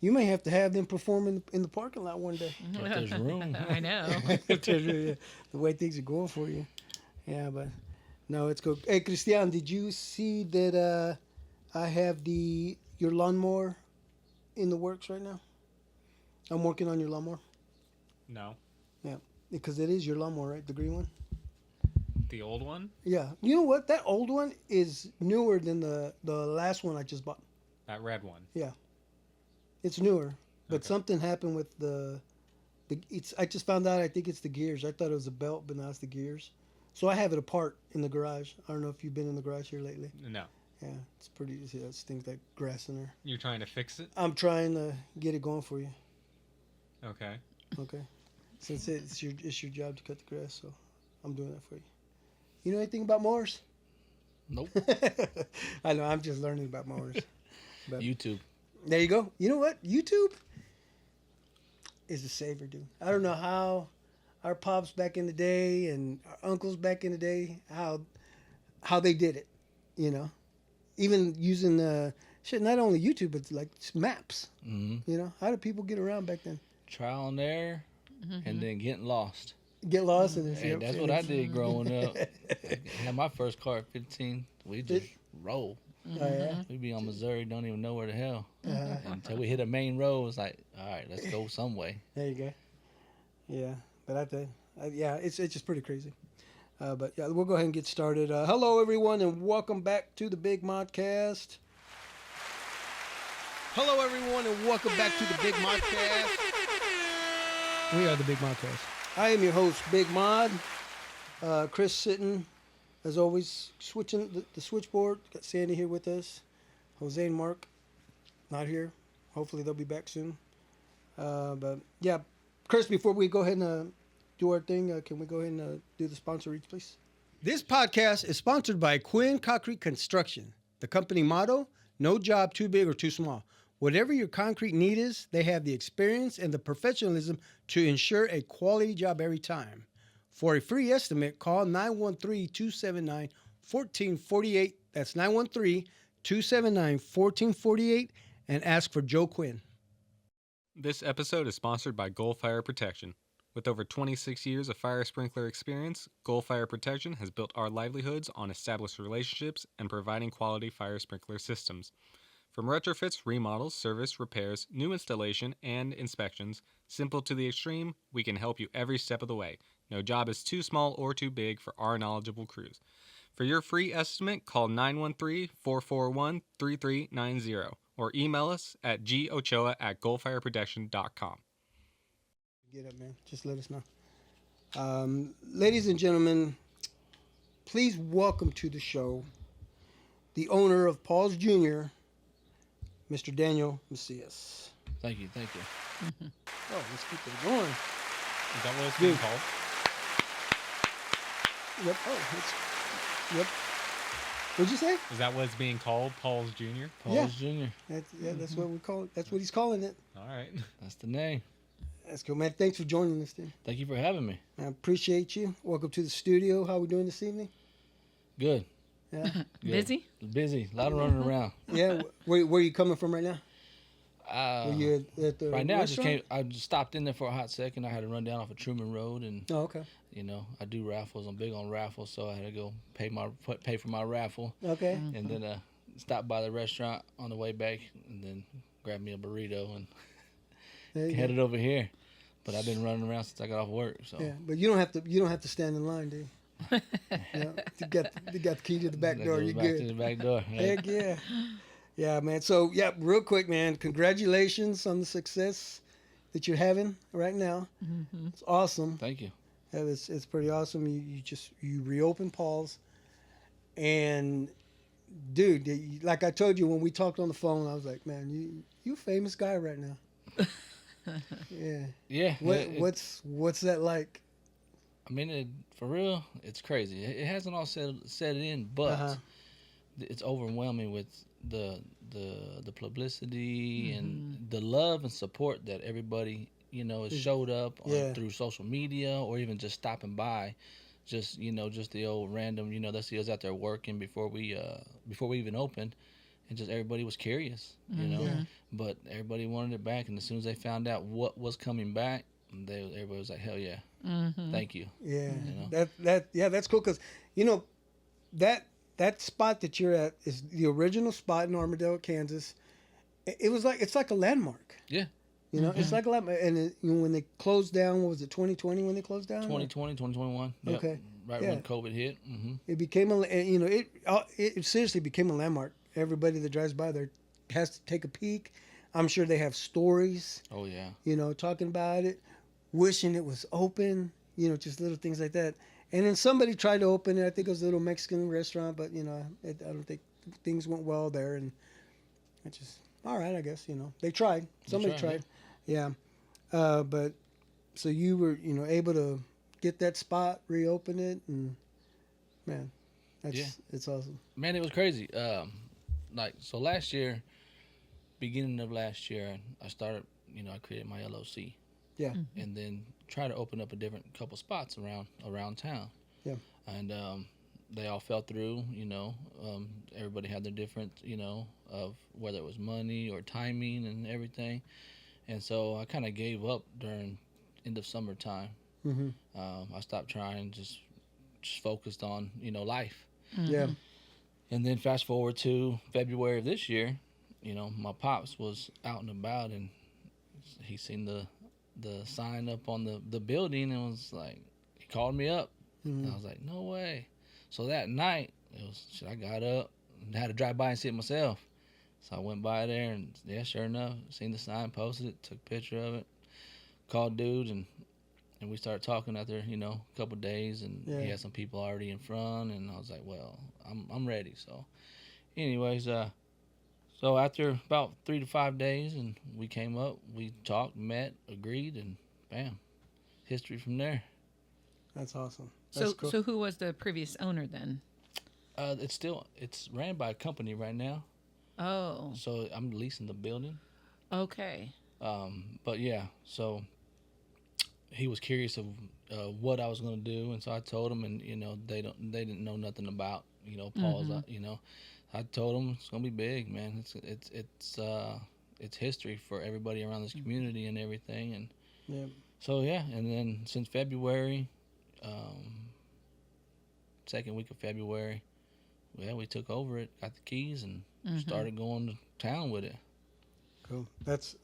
You may have to have them perform in the parking lot one day. If there's room. I know. The way things are going for you. Yeah, but no, it's good. Hey, Christian, did you see that I have your lawnmower in the works right now? I'm working on your lawnmower. No. Yeah, because it is your lawnmower, right? The green one. The old one? Yeah. You know what? That old one is newer than the last one I just bought. That red one. Yeah. It's newer, but Okay. something happened with the. It's. I just found out. I think it's the gears. I thought it was a belt, but now it's the gears. So I have it apart in the garage. I don't know if you've been in the garage here lately. No. Yeah, it's pretty. See, that's things like grass in there. You're trying to fix it? I'm trying to get it going for you. Okay. Okay. Since it's your job to cut the grass, so I'm doing that for you. You know anything about mowers? Nope. I know. I'm just learning about mowers. But YouTube. there you go. You know what? YouTube is a savior, dude. I don't know how our pops back in the day and our uncles back in the day how they did it. You know, even using shit. Not only YouTube, but like maps. Mm-hmm. You know, how did people get around back then? Trial and error, and then getting lost. Get lost in this. Hey, that's what I did growing up. I had my first car at 15. We just roll. Oh yeah. We be on Missouri, don't even know where the hell. Uh, Until we hit a main road, it's like, all right, let's go some way. there you go. Yeah, but I think, yeah, it's just pretty crazy. But yeah, we'll go ahead and get started. Hello, everyone, and welcome back to the Big Modcast. Hello, everyone, and welcome back to the Big Modcast. We are the Big Modcast. I am your host, Big Mod. Chris sitting, as always, switching the switchboard. Got Sandy here with us. Jose and Mark, not here. Hopefully they'll be back soon. But yeah, Chris, before we go ahead and do our thing, can we go ahead and do the sponsor reads, please? This podcast is sponsored by Quinn Concrete Construction. The company motto, no job too big or too small. Whatever your concrete need is, they have the experience and the professionalism to ensure a quality job every time. For a free estimate, call 913-279-1448. That's 913-279-1448 and ask for Joe Quinn. This episode is sponsored by Goal Fire Protection. With over 26 years of fire sprinkler experience, Goal Fire Protection has built our livelihoods on established relationships and providing quality fire sprinkler systems. From retrofits, remodels, service, repairs, new installation, and inspections, simple to the extreme, we can help you every step of the way. No job is too small or too big for our knowledgeable crews. For your free estimate, call 913-441-3390 or email us at gochoa@goalfireprotection.com. Get up, man. Just let us know. Ladies and gentlemen, please welcome to the show the owner of Paul's Jr., Mr. Daniel Macias. Thank you. Oh, let's keep it going. Is that what it's being called? Yep. Oh, yep. What'd you say? Is that what it's being called, Paul's Jr.? Paul's Jr. That's what we call it. That's what he's calling it. All right. That's the name. That's cool, man. Thanks for joining us, dude. Thank you for having me. I appreciate you. Welcome to the studio. How we doing this evening? Good. Yeah. Good. Busy. A lot of running around. Yeah. Where are you coming from right now? Were you at the Right now, restaurant? I just stopped in there for a hot second. I had to run down off of Truman Road, and Oh, okay. I do raffles. I'm big on raffles, so I had to go pay for my raffle, Okay. and then stop by the restaurant on the way back, and then grab me a burrito and There you go. headed over here. But I've been running around since I got off work. So Yeah, but you don't have to stand in line, do you? Yeah, you got the key to the back That door. goes You're back good. to the back door. Right? Heck yeah. Yeah, man. So, yeah, real quick, man. Congratulations on the success that you're having right now. Mm-hmm. It's awesome. Thank you. Yeah, it's pretty awesome. You reopened Paul's, and dude, like I told you when we talked on the phone, I was like, man, you a famous guy right now. Yeah. Yeah. What's that like? I mean, for real, it's crazy. It hasn't all set in, but it's overwhelming with the publicity and the love and support that everybody has showed up through social media or even just stopping by. Just just the old random, let's see us out there working before we even opened, and just everybody was curious, you know. Yeah. But everybody wanted it back, and as soon as they found out what was coming back, everybody was like, hell yeah, thank you. Yeah, You know? that's cool because you know that spot that you're at is the original spot in Armadale, Kansas. It was like it's like a landmark. Yeah. You know, it's like a landmark. And you know, when they closed down, what was it, 2020 when they closed down? 2020, 2021. Yep. Okay. Right Yeah. when COVID hit. It became you know, it seriously became a landmark. Everybody that drives by there has to take a peek. I'm sure they have stories. Oh yeah. You know, talking about it, wishing it was open. You know, just little things like that. And then somebody tried to open it. I think it was a little Mexican restaurant, but you know, I don't think things went well there. And I just, all right, I guess, you know, they tried. Somebody tried. Yeah. But so you were, you know, able to get that spot, reopen it, and man, it's awesome. Man, it was crazy. Like so last year, beginning of last year, I started. You know, I created my LLC. Yeah. And then try to open up a different couple spots around town. Yeah. And they all fell through. You know, everybody had their different. You know, of whether it was money or timing and everything. And so I kind of gave up during end of summertime. Mm-hmm. I stopped trying, just focused on, you know, life. Yeah. And then fast forward to February of this year, you know, my pops was out and about, and he seen the sign up on the building, and was like, he called me up. And I was like, no way. So that night, I got up and had to drive by and see it myself. So I went by there, and yeah, sure enough, seen the sign, posted it, took a picture of it, called dude, and we started talking after, you know, a couple of days, and he had some people already in front, and I was like, well, I'm ready. So anyways, so after about 3 to 5 days, and we came up, we talked, met, agreed, and bam, history from there. That's awesome. That's cool. So who was the previous owner then? It's ran by a company right now. Oh. So I'm leasing the building. Okay. But yeah, so he was curious of what I was gonna do, and so I told him, and you know, they didn't know nothing about, you know, Paul's. You know, I told him it's gonna be big, man. It's history for everybody around this community and everything, and so yeah. And then since February, second week of February, we took over it, got the keys, and started going to town with it. Cool. That's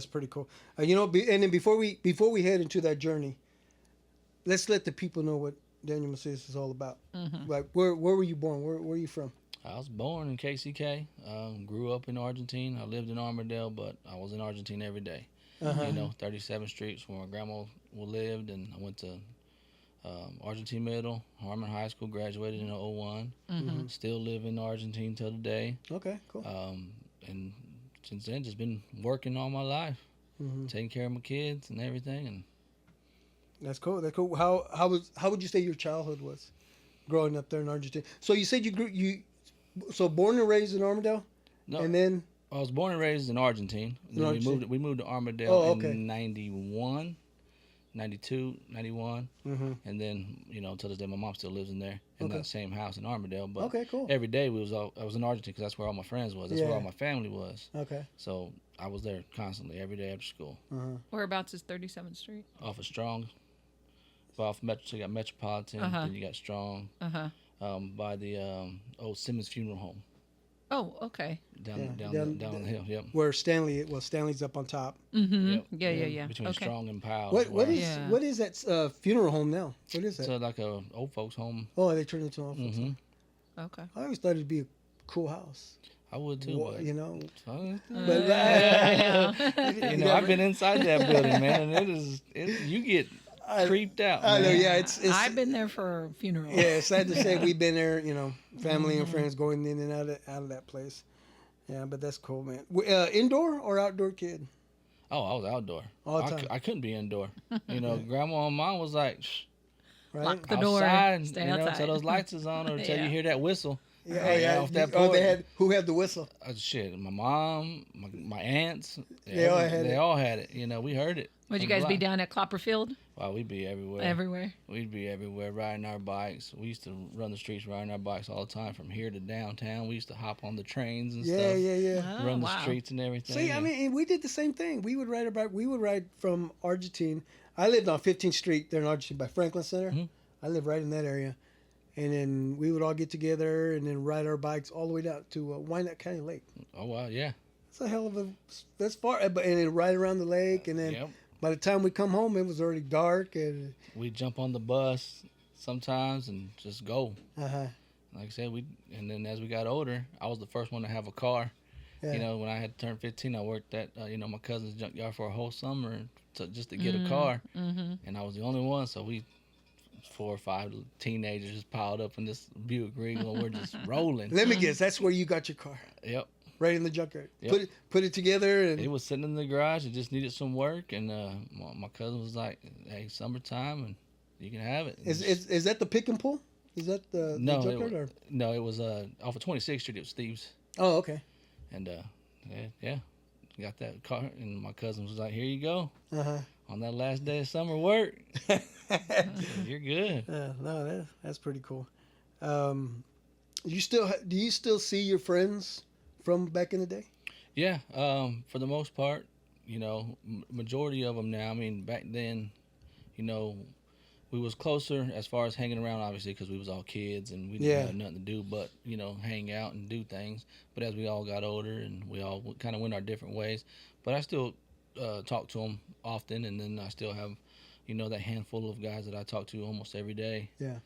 pretty cool. You know, and then before we head into that journey, let's let the people know what Daniel Macias is all about. Like, where were you born? Where are you from? I was born in KCK. Grew up in Argentina. I lived in Armadale, but I was in Argentina every day. You know, 37th Street where my grandma lived, and I went to Argentine Middle, Harmon High School, graduated in 2001. Still live in Argentina till today. Okay, cool. And since then, just been working all my life, taking care of my kids and everything. And that's cool. That's cool. How would you say your childhood was, growing up there in Argentina? So you said so born and raised in Armadale, and then I was born and raised in Argentina. We moved to Armadale in 91. 92, 91, and then, you know, till this day, my mom still lives in there in that same house in Armadale. But cool. Every day I was in Argentina because that's where all my friends was. That's where all my family was. Okay. So I was there constantly, every day after school. Whereabouts is 37th Street? Off of Strong, off Metro, so you got Metropolitan, then you got Strong, by the old Simmons Funeral Home. Oh, okay. Down on the hill, yep. Where Stanley's up on top. Yep. Yeah. Between Strong and Powell. What is that funeral home now? What is that? So like a old folks home. Oh, they turned it into an old folks home. Okay. I always thought it'd be a cool house. I would too. Well, you know. You know, I've been inside that building, man, and you get creeped out. I know, yeah. It's I've been there for a funeral. Yeah, it's sad to say we've been there, you know, family and friends going in and out of that place. Yeah, but that's cool, man. Indoor or outdoor kid? Oh, I was outdoor. All the time. I couldn't be indoor. You know, grandma and mom was like, right? Lock the door. Outside, Stay you know, outside. till those lights is on or till you hear that whistle. Yeah, Hang out off that Oh, porch. who had the whistle? Shit, my mom, my aunts, They all had they it. all had it. You know, we heard it. Would you from guys be block. down at Copperfield? Wow, we'd be everywhere. Everywhere. We'd be everywhere riding our bikes. We used to run the streets riding our bikes all the time from here to downtown. We used to hop on the trains and stuff. Yeah. Oh, Run the wow. streets and everything. See, I and- mean, and we did the same thing. We would ride a bike. We would ride from Argentine. I lived on 15th Street there in Argentine by Franklin Center. Mhm. I lived right in that area. And then we would all get together and then ride our bikes all the way down to Wyandotte County Lake. oh wow, yeah. It's a hell of a, that's far, and then ride around the lake. And then Yep. by the time we come home, it was already dark. And We'd jump on the bus sometimes and just go. uh-huh. Like I said, and then as we got older, I was the first one to have a car. Yeah. You know, when I had turned 15, I worked at my cousin's junkyard for a whole summer just to get a car, and I was the only one. So we 4 or 5 teenagers just piled up in this Buick Regal, and we're just rolling. Let me guess, that's where you got your car, Yep. right in the junkyard. Yep. Put it together, and It was sitting in the garage. It just needed some work, and my cousin was like, "Hey, summertime, and you can have it." And is that the pick and pull? Is that the no, junkyard? Or? no, it was off of 26th Street. It was Steve's, Oh, okay. and yeah, got that car, and my cousin was like, "Here you go." Uh-huh. On that last day of summer work, you're good. No, that's pretty cool. Do you still see your friends from back in the day? Yeah, for the most part, majority of them now. I mean, back then, we was closer as far as hanging around, obviously, because we was all kids and we didn't have nothing to do but, hang out and do things. But as we all got older and we all kind of went our different ways, but I still talk to them often, and then I still have, that handful of guys that I talk to almost every day. Yeah.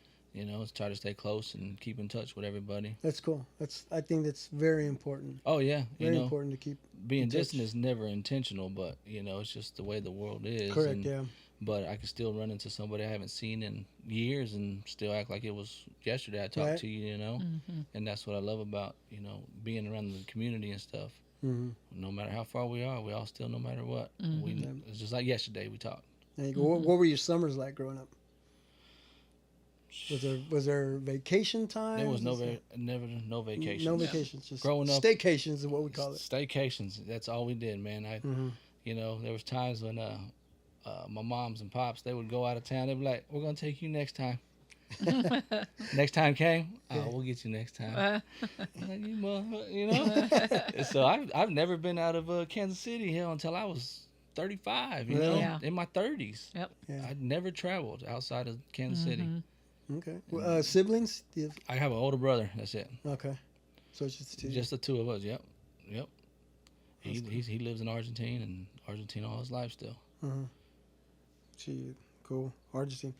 Try to stay close and keep in touch with everybody. That's cool. I think that's very important. Oh yeah, Very important to keep being in touch. distant is never intentional, but it's just the way the world is. Correct. and- Yeah. But I can still run into somebody I haven't seen in years and still act like it was yesterday I talked Right. to you, And that's what I love about, being around the community and stuff. Mm-hmm. No matter how far we are, we all still, no matter what. It's just like yesterday we talked. There you go. What were your summers like growing up? Was there vacation time? There was no vacations. No vacations. Just Growing up- staycations is what we call it. Staycations. That's all we did, man. Mm-hmm. There was times when my moms and pops, they would go out of town. They'd be like, "We're gonna take you next time." Next time came, we'll get you next time. I'm like, you know. So I've never been out of Kansas City until I was 35. You know, Really? Yeah. in my 30s. Yep. Yeah. I'd never traveled outside of Kansas City. Okay. Well, siblings? Yeah. I have an older brother. That's it. Okay. So it's just two. Just the two of us. Yep. He lives in Argentina all his life still. Gee, cool. Argentine.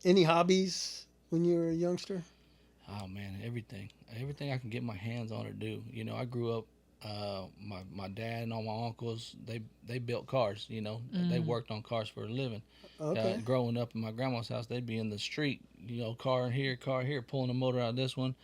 Any hobbies when you were a youngster? Oh man, everything I can get my hands on or do. I grew up. My dad and all my uncles, they built cars. They worked on cars for a living. Okay. Growing up in my grandma's house, they'd be in the street. Car here, pulling the motor out of this one,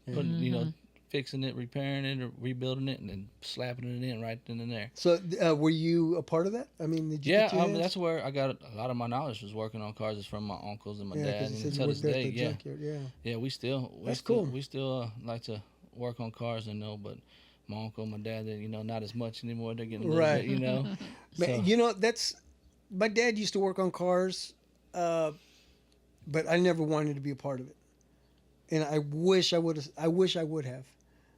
putting fixing it, repairing it, or rebuilding it, and then slapping it in right then and there. So were you a part of that? I mean, did you Yeah, get your hands? that's where I got a lot of my knowledge was working on cars. Is from my uncles and my Yeah, dad, 'cause you said and you to worked this there at day, the yeah. junkyard, yeah. Yeah, we still cool. We still like to work on cars, but my uncle, my dad, not as much anymore. They're getting a little Right. bit, But, that's my dad used to work on cars, but I never wanted to be a part of it. And I wish I would have.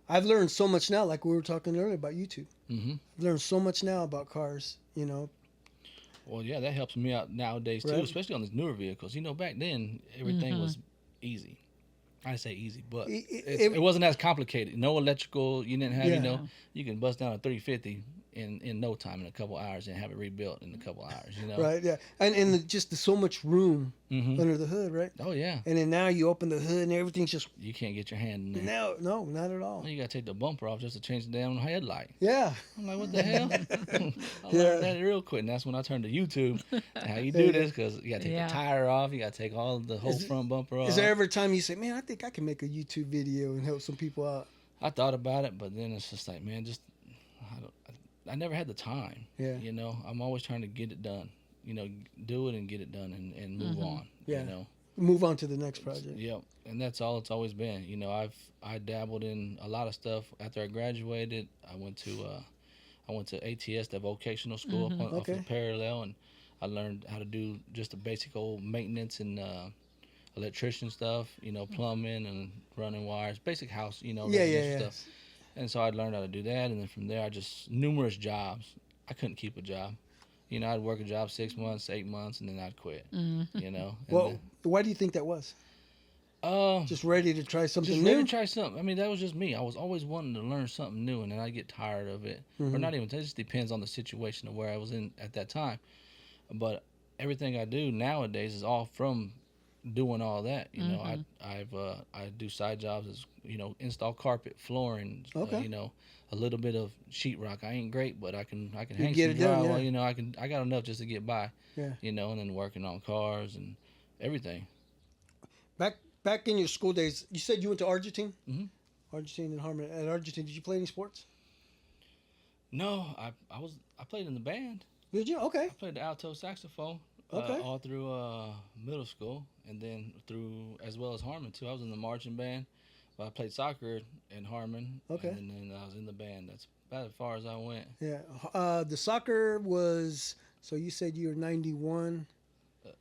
I've learned so much now, like we were talking earlier about YouTube. Mm-hmm. I've learned so much now about cars, Well, yeah, that helps me out nowadays too, Right. especially on these newer vehicles. Back then everything was easy. I say easy, but it wasn't as complicated. No electrical. You didn't have, Yeah. you can bust down a 350 in no time, in a couple hours, and have it rebuilt in a couple hours. Right, yeah. And just so much room Mm-hmm. under the hood, right? Oh yeah, And then now you open the hood and everything's just, you can't get your hand in there. no, not at all. Well, you gotta take the bumper off just to change the damn headlight. Yeah. I'm like, what the hell? I Yeah. learned that real quick, and that's when I turned to YouTube. How you do this? Because you gotta take Yeah. the tire off, you gotta take all the whole front bumper off. Is there ever a time you say, man, I think I can make a YouTube video and help some people out? I thought about it, but then it's just like, man, I never had the time. Yeah. I'm always trying to get it done. Do it and get it done and move on. Yeah. move on to the next project. Yep, and that's all it's always been. You know, I dabbled in a lot of stuff. After I graduated, I went to ATS, the vocational school, up off Okay. of Parallel, and I learned how to do just the basic old maintenance and electrician stuff. You know, plumbing and running wires, basic house. You know, Yeah, residential yeah. stuff. And so I learned how to do that, and then from there, I just numerous jobs. I couldn't keep a job. You know, I'd work a job 6 months, 8 months, and then I'd quit. You know. And Well, why do you think that was? then, Just ready to try something just new? ready to try something. I mean, that was just me. I was always wanting to learn something new, and then I get tired of it. Or not even. It just depends on the situation of where I was in at that time. But everything I do nowadays is all from doing all that. You know, I do side jobs as install carpet, flooring. Okay. You know, a little bit of sheetrock. I ain't great, but I can You hang get some it done, drywall. yeah. You know, I got enough just to get by. Yeah. You know, and then working on cars and everything. Back in your school days, you said you went to Argentine? Mhm. Argentine and Harmon. At Argentine, did you play any sports? No, I played in the band. Did you? Okay. I played the alto saxophone Okay. all through middle school, and then through as well as Harmon too. I was in the marching band, but I played soccer in Harmon. Okay. And then I was in the band. That's about as far as I went. Yeah. The soccer was, so you said you were 91.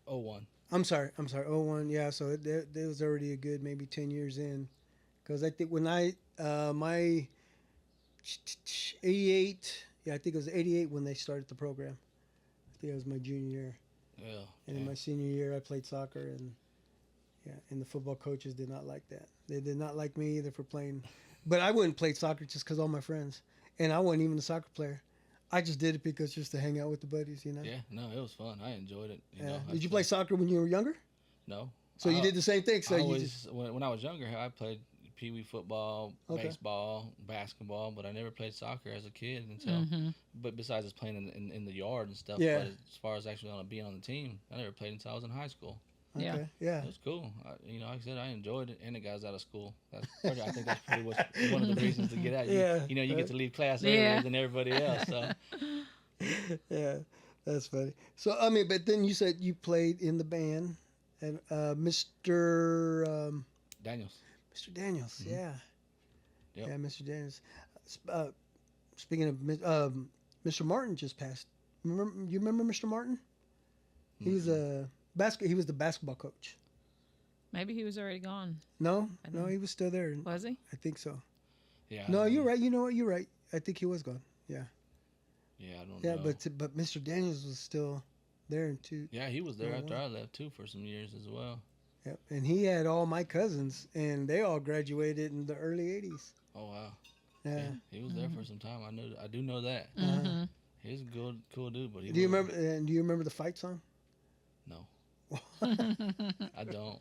01. I'm sorry. 01. Yeah. So there was already a good maybe 10 years in. Because I think when my 88, I think it was 88 when they started the program. I think it was my junior year. Yeah. And in my senior year, I played soccer, and the football coaches did not like that. They did not like me either for playing. But I wouldn't play soccer just because all my friends. And I wasn't even a soccer player. I just did it because just to hang out with the buddies, you know? Yeah. No, it was fun. I enjoyed it. You Yeah. know, Did you play soccer when you were younger? No. So you did the same thing. So I you always, just when I was younger, I played pee wee football, Okay. baseball, basketball, but I never played soccer as a kid until. But besides just playing in the yard and stuff, Yeah. but as far as actually being on the team, I never played until I was in high school. Yeah. okay. Yeah. It was cool. Like I said, I enjoyed it, and the guys out of school. I think that's pretty much one of the reasons to get out. Yeah. You get to leave class Yeah. earlier than everybody else. So Yeah, that's funny. So I mean, but then you said you played in the band, and Mr. Daniels. Mr. Daniels, yeah, Yep. yeah, Mr. Daniels. Speaking of Mr. Martin, just passed. You remember Mr. Martin? He was He was the basketball coach. Maybe he was already gone. No, I no, know. he was still there. Was he? I think so. Yeah. No, you're right. You know what? You're right. I think he was gone. Yeah, Yeah, I don't yeah, know. but Mr. Daniels was still there in two. Yeah, he was there Oh, after wow. I left too for some years as well. Yep, and he had all my cousins, and they all graduated in the early '80s. Oh wow. Yeah. He was there for some time. I do know that. Mm-hmm. He's a good, cool dude. But he Do you wasn't- remember? And do you remember the fight song? No, I don't.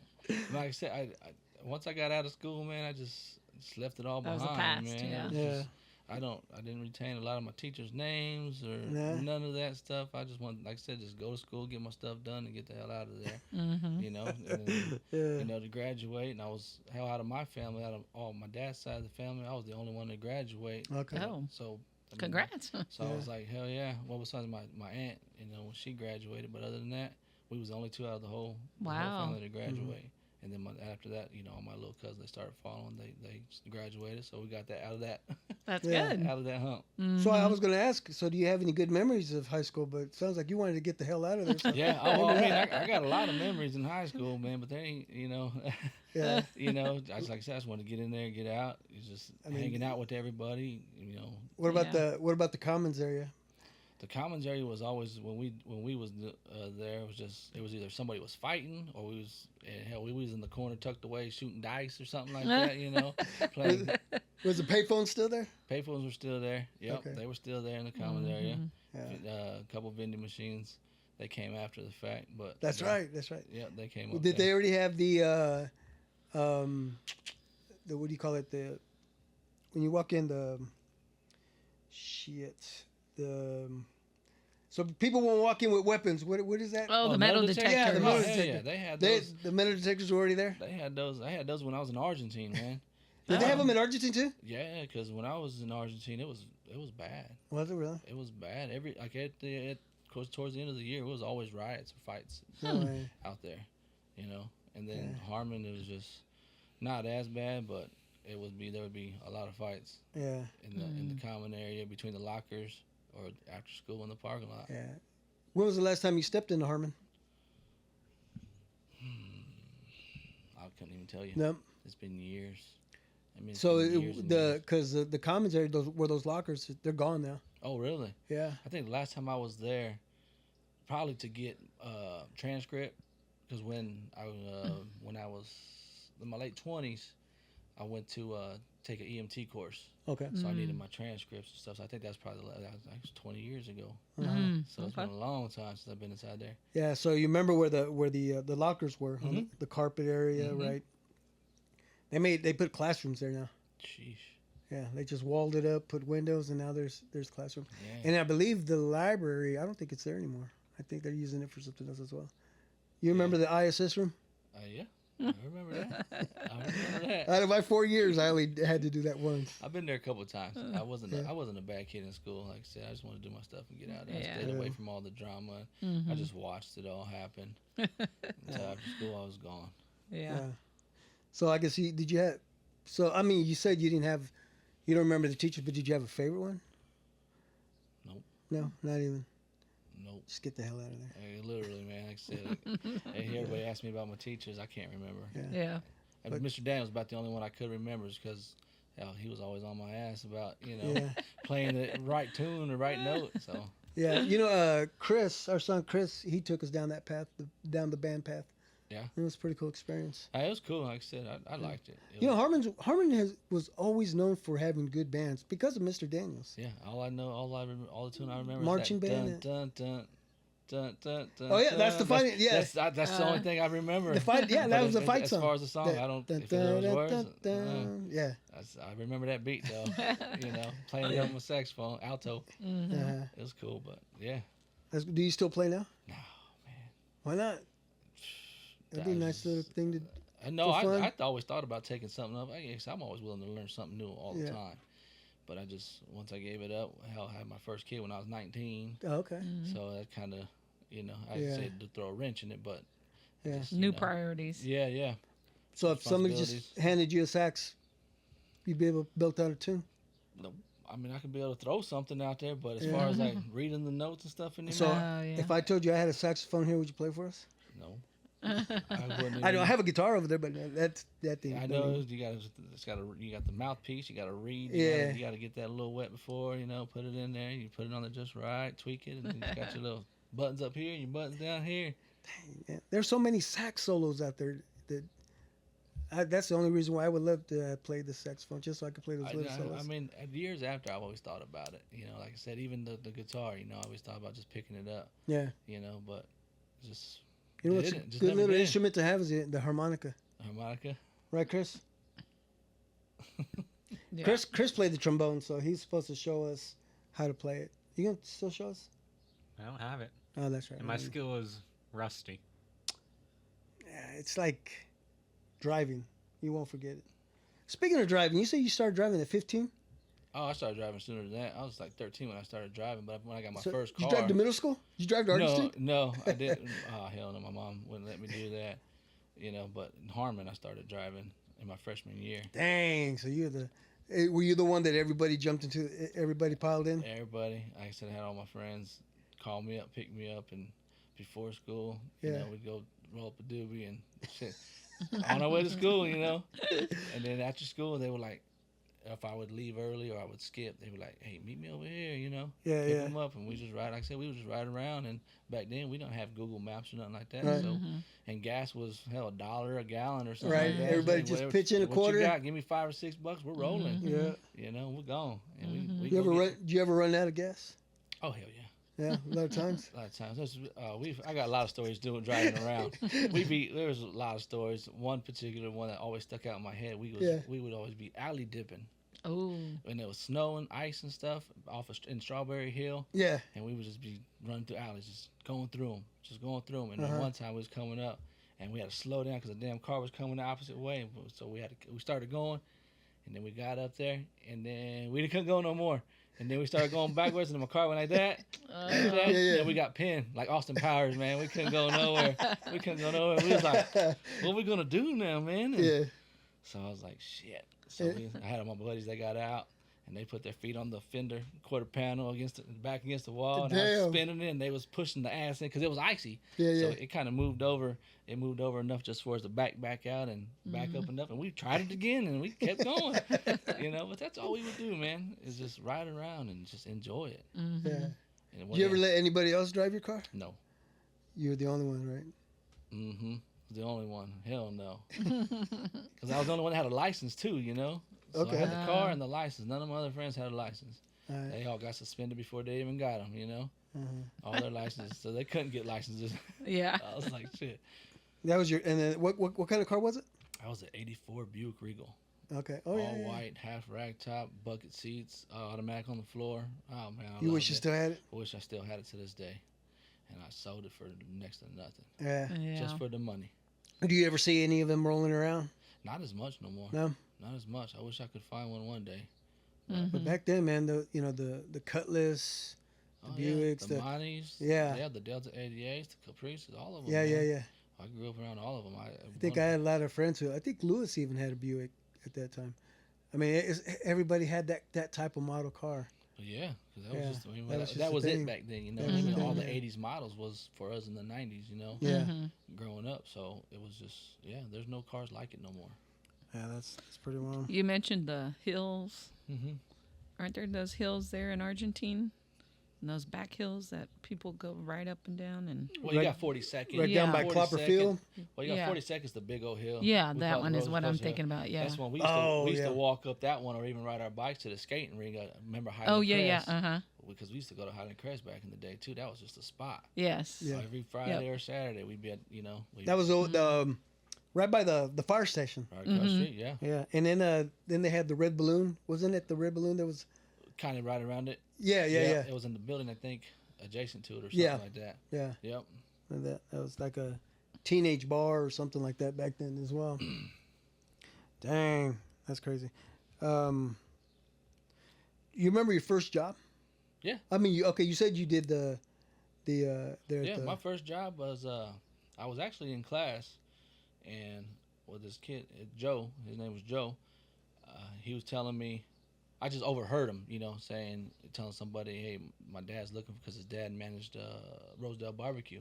Like I said, I once I got out of school, man, I just left it all That was behind, the past, man. yeah. It was Yeah. just- I didn't retain a lot of my teachers' names or Nah. none of that stuff. I just want, like I said, just go to school, get my stuff done, and get the hell out of there. Mm-hmm. You know, and then, Yeah. to graduate. And I was hell out of my family, out of all my dad's side of the family. I was the only one to graduate. Okay. Oh, So I mean, congrats. So I was like, hell yeah. Well, besides my aunt, when she graduated, but other than that, we was the only two out of the whole Wow. family to graduate. And then after that, all my little cousins, they started following. They graduated, so we got that out of that That's Yeah. good. out of that hump. So I was going to ask. So do you have any good memories of high school? But it sounds like you wanted to get the hell out of there. So. Yeah. Oh, I mean, I got a lot of memories in high school, man. But they ain't, Yeah. like I said, I just wanted to get in there, get out. It's just hanging out with everybody. What about Yeah. the commons area? The commons area was always when we was there. It was either somebody was fighting or we was in the corner tucked away shooting dice or something like that. Playing. Was the payphone still there? Payphones were still there. Yep, Okay. they were still there in the commons area. Yeah. A couple vending machines. They came after the fact, but That's right. That's right. Yep, they came up. Did there. they already have the what do you call it? When you walk in so people won't walk in with weapons. What is that? Oh, the metal detector. Yeah, the metal Oh, hell detector. yeah, they had those. The metal detectors were already there. They had those. I had those when I was in Argentina, man. Did they have them in Argentina too? Yeah, because when I was in Argentina, it was bad. Was it really? It was bad. Towards the end of the year, it was always riots or fights No way. out there, And then Harmon, it was just not as bad, but there would be a lot of fights. Yeah. In the common area between the lockers or after school in the parking lot. Yeah. When was the last time you stepped into Harmon? I couldn't even tell you. No. It's been years. I mean, So years and years. because the commons area, those lockers, they're gone now. Oh, really? Yeah. I think the last time I was there, probably to get transcript, because when I was in my late 20s, I went to take an EMT course. Okay. So I needed my transcripts and stuff. So I think that's probably that was 20 years ago. So it's been a long time since I've been inside there. Yeah. So you remember where the lockers were on the carpet area, right? They put classrooms there now. Sheesh. Yeah, they just walled it up, put windows, and now there's classrooms. Yeah. And I believe the library, I don't think it's there anymore. I think they're using it for something else as well. You remember the ISS room? Yeah. I remember that. Out of my 4 years, I only had to do that once. I've been there a couple of times. I wasn't a bad kid in school. Like I said, I just wanted to do my stuff and get out of there. I stayed away from all the drama. I just watched it all happen. Until after school, I was gone. Yeah. So I guess did you have? So I mean, you said you don't remember the teachers, but did you have a favorite one? Nope. No, not even. Nope. Just get the hell out of there. Hey, literally, man. Like I said, everybody asked me about my teachers. I can't remember. Yeah. And Mr. Daniels about the only one I could remember is because he was always on my ass about playing the right tune, the right note. So Yeah, Chris, our son Chris, he took us down that path, down the band path. Yeah. It was a pretty cool experience. It was cool. Like I said, I liked it. Harmon was always known for having good bands because of Mr. Daniels. Yeah, all the tune I remember. Marching is that band. Dun, dun, dun, dun, dun, Oh yeah, dun. that's the fight. Yeah, That's the only thing I remember. the fight. Yeah, that was the fight song. As far as the song, I don't. If there was words, yeah. I remember that beat though. Playing it on my saxophone, alto. It was cool, but yeah. Do you still play now? No, man. Why not? That'd be a nice little thing to. No, for fun? I always thought about taking something up. I guess I'm always willing to learn something new all the time. But once I gave it up, I had my first kid when I was 19. Oh, okay. So that kind of, I said to throw a wrench in it, but New priorities. Yeah. So if somebody just handed you a sax, you'd be able to belt out a tune? No, I mean, I could be able to throw something out there, but as far as like reading the notes and stuff in there, So if I told you I had a saxophone here, would you play for us? no. I I have a guitar over there, but that thing. I know you got the mouthpiece. You got to read. You got to get that a little wet before put it in there. You put it on there just right, tweak it, and then you got your little buttons up here and your buttons down here. Dang, man. There's so many sax solos out there that's the only reason why I would love to play the saxophone, just so I could play those little solos. I mean, years after, I've always thought about it. Like I said, even the guitar. I always thought about just picking it up. Yeah. But just. What's a good little instrument to have is the harmonica. Harmonica? Right, Chris? Yeah. Chris played the trombone, so he's supposed to show us how to play it. You gonna still show us? I don't have it. Oh, that's right. And my skill is rusty. Yeah, it's like driving. You won't forget it. Speaking of driving, you say you started driving at 15? Oh, I started driving sooner than that. I was like 13 when I started driving, but when I got my first car... Did you drive to middle school? Did you drive to Arkansas? No, I didn't. Oh, hell no, my mom wouldn't let me do that. But in Harmon, I started driving in my freshman year. Dang, so were you the one that everybody jumped into, everybody piled in? Everybody. Like I said, I had all my friends call me up, pick me up, and before school, we'd go roll up a doobie and shit. On our way to school, And then after school, they were like, if I would leave early or I would skip, they were like, "Hey, meet me over here," pick them up, and we just ride. Like I said, we would just ride around. And back then, we don't have Google Maps or nothing like that. Right. So, and gas was $1 a gallon or something. Right. Like that. Everybody So just whatever- pitch in a quarter. What you got? Give me $5 or $6. We're rolling. Yeah. We're gone. And we Did you ever run out of gas? Oh hell yeah. Yeah, a lot of times. A lot of times. I got a lot of stories driving around. There was a lot of stories. One particular one that always stuck out in my head. We would always be alley dipping. Oh. When there was snow and ice and stuff in Strawberry Hill. Yeah. And we would just be running through alleys, just going through them. And then one time we was coming up, and we had to slow down because the damn car was coming the opposite way. So we started going, and then we got up there, and then we couldn't go no more. And then we started going backwards, and my car went like that. Like that. Yeah. And we got pinned, like Austin Powers, man. We couldn't go nowhere. We was like, what are we going to do now, man? And so I was like, shit. So I had my buddies, they got out, and they put their feet on the fender, quarter panel back against the wall, and I was spinning it, and they was pushing the ass in because it was icy. So it kind of moved over. It moved over enough just for us to back out and back up enough, and we tried it again, and we kept going. But that's all we would do, man, is just ride around and just enjoy it. Mm-hmm. Yeah. Did you ever let anybody else drive your car? No. You were the only one, right? Mm-hmm. The only one. Hell no. Because I was the only one that had a license too, So I had the car and the license. None of my other friends had a license. Right. They all got suspended before they even got them, All their licenses, so they couldn't get licenses. Yeah. I was like, shit. That was and then what kind of car was it? I was an 84 Buick Regal. Okay. All white, half rag top, bucket seats, automatic on the floor. Oh man. You wish you still had it? I wish I still had it to this day. And I sold it for next to nothing. Yeah. Just for the money. Do you ever see any of them rolling around? Not as much no more. No. Not as much. I wish I could find one day. But back then, man, the Cutlass, the Buicks, the Monties, the Delta 88s, the Caprices, all of them. Yeah. I grew up around all of them. I think I had a lot of friends who. I think Lewis even had a Buick at that time. I mean, everybody had that type of model car. Yeah, because that was it back then. All the 80s models was for us in the 90s, Yeah. Growing up. So it was just, there's no cars like it no more. Yeah, that's pretty wild. You mentioned the hills. Mm-hmm. Aren't there those hills there in Argentina? And those back hills that people go right up and down and. Well, you got 42nd. Right down by Clopperfield. Well, you got 42nd is the big old hill. Yeah, that one is what I'm thinking about. Yeah. That's when we used to walk up that one, or even ride our bikes to the skating ring. Remember Highland Crest? Yeah. Because we used to go to Highland Crest back in the day too. That was just a spot. Yes. So every Friday or Saturday we'd be at that was right by the fire station. Right across the street, yeah. Yeah, and then they had the red balloon. Wasn't it the red balloon that was kind of right around it? Yeah. It was in the building, I think, adjacent to it or something like that. Yeah. Yep. And that was like a teenage bar or something like that back then as well. Dang, that's crazy. You remember your first job? Yeah. I mean, you said you did my first job was I was actually in class, and with this kid, Joe, his name was Joe, he was telling me, I just overheard him, telling somebody, hey, my dad's looking because his dad managed Rosedale Barbecue.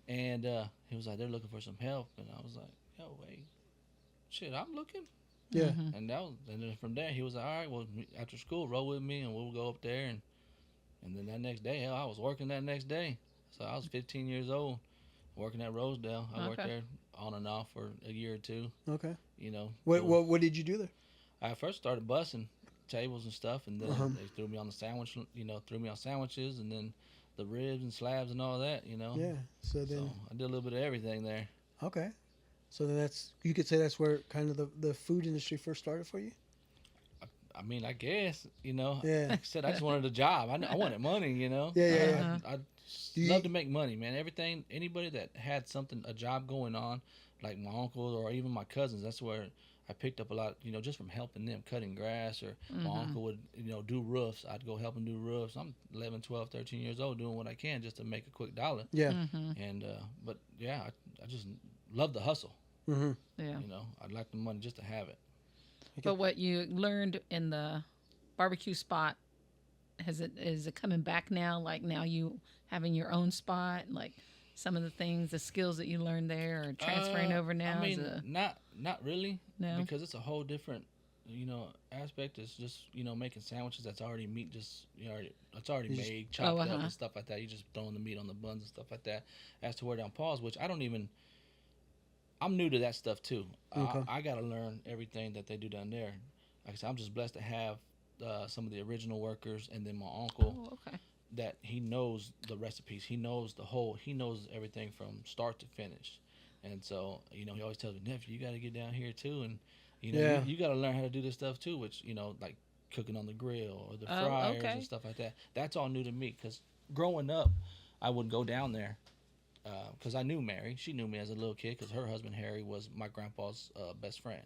And he was like, they're looking for some help. And I was like, yo, wait, shit, I'm looking. Yeah. And then from there, he was like, all right, well, after school, roll with me and we'll go up there. And then that next day, I was working that next day. So I was 15 years old working at Rosedale. I worked there on and off for a year or two. Okay. What did you do there? I first started bussing tables and stuff, and then they threw me on the sandwich, sandwiches, and then the ribs and slabs and all that, Yeah. So I did a little bit of everything there. Okay. So then you could say that's where kind of the food industry first started for you? I mean, I guess, Yeah. Like I said, I just wanted a job. I wanted money, Yeah. I love to make money, man. Anybody that had a job going on, like my uncles or even my cousins, that's where I picked up a lot, just from helping them cutting grass, or my uncle would, do roofs. I'd go help him do roofs. I'm 11, 12, 13 years old doing what I can just to make a quick dollar. Yeah. And, but yeah, I just love the hustle. Mm-hmm. Yeah. I'd like the money just to have it. But what you learned in the barbecue spot, is it coming back now? Like now you having your own spot, like some of the things, the skills that you learned there are transferring over now? I mean, not really. No. Because it's a whole different, aspect. It's just, making sandwiches that's already meat, it's already made, chopped up and stuff like that. You just throwing the meat on the buns and stuff like that. As to wear down paws, which I'm new to that stuff too. Okay. I got to learn everything that they do down there. Like I said, I'm just blessed to have some of the original workers, and then my uncle. Oh, okay. That he knows the recipes. He knows he knows everything from start to finish. And so, he always tells me, nephew, you got to get down here too. And, you got to learn how to do this stuff too, which, like cooking on the grill or the fryers and stuff like that. That's all new to me, because growing up, I would go down there because I knew Mary. She knew me as a little kid because her husband, Harry, was my grandpa's best friend.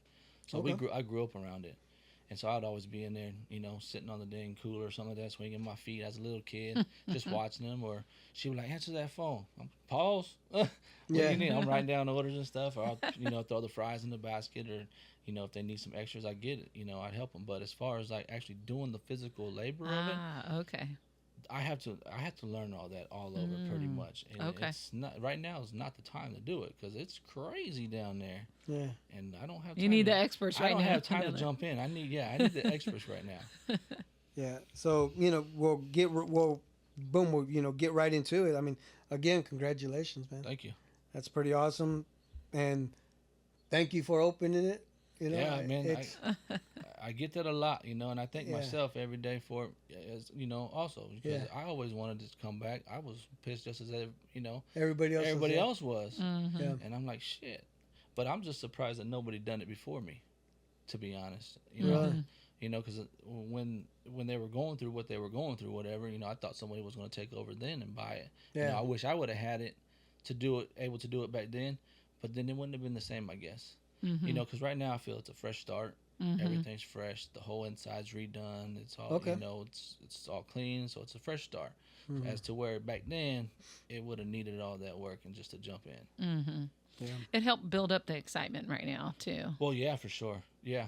So I grew up around it. And so I'd always be in there, sitting on the dang cooler or something like that, swinging my feet as a little kid, just watching them. Or she would like, answer that phone. Pause. What do Yeah. you need? I'm writing down orders and stuff. Or I'll, throw the fries in the basket. Or, if they need some extras, I get it. I'd help them. But as far as like actually doing the physical labor of it, Okay. I have to learn all that all over pretty much. And Okay. it's not right now is not the time to do it because it's crazy down there. Yeah. And I don't have time. You need the experts right now. I don't have time to jump in. I need the experts right now. Yeah. So we'll get right into it. I mean, again, congratulations, man. Thank you. That's pretty awesome, and thank you for opening it. Yeah, man. I get that a lot, and I thank Yeah. myself every day for it, as also because Yeah. I always wanted to come back. I was pissed just as everybody else. was, Mm-hmm. Yeah. and I'm like shit. But I'm just surprised that nobody done it before me, to be honest. Right. Because when they were going through what they were going through, whatever, I thought somebody was going to take over then and buy it. Yeah. I wish I would have had it able to do it back then, but then it wouldn't have been the same, I guess. Mm-hmm. Because right now I feel it's a fresh start. Mm-hmm. Everything's fresh. The whole inside's redone. It's all Okay. it's all clean, so it's a fresh start. Mhm. As to where back then it would have needed all that work and just to jump in. Mm-hmm. Yeah. It helped build up the excitement right now too. Well, yeah, for sure. Yeah,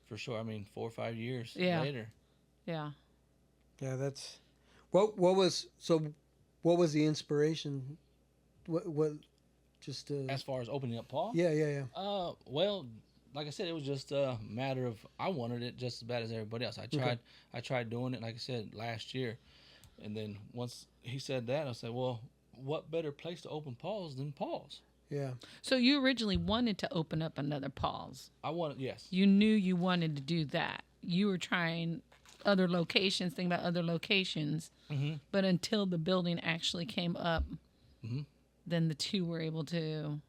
for sure. I mean, 4 or 5 years Yeah. later. Yeah. Yeah. That's what was the inspiration? What just As far as opening up Paul. yeah. Well, like I said, it was just a matter of I wanted it just as bad as everybody else. I tried doing it, like I said, last year, and then once he said that, I said, well, what better place to open Paul's than Paul's? Yeah. So you originally wanted to open up another Paul's. I wanted, yes. You knew you wanted to do that. You were trying other locations, thinking about other locations, Mm-hmm. but until the building actually came up, Mm-hmm. then the two were able to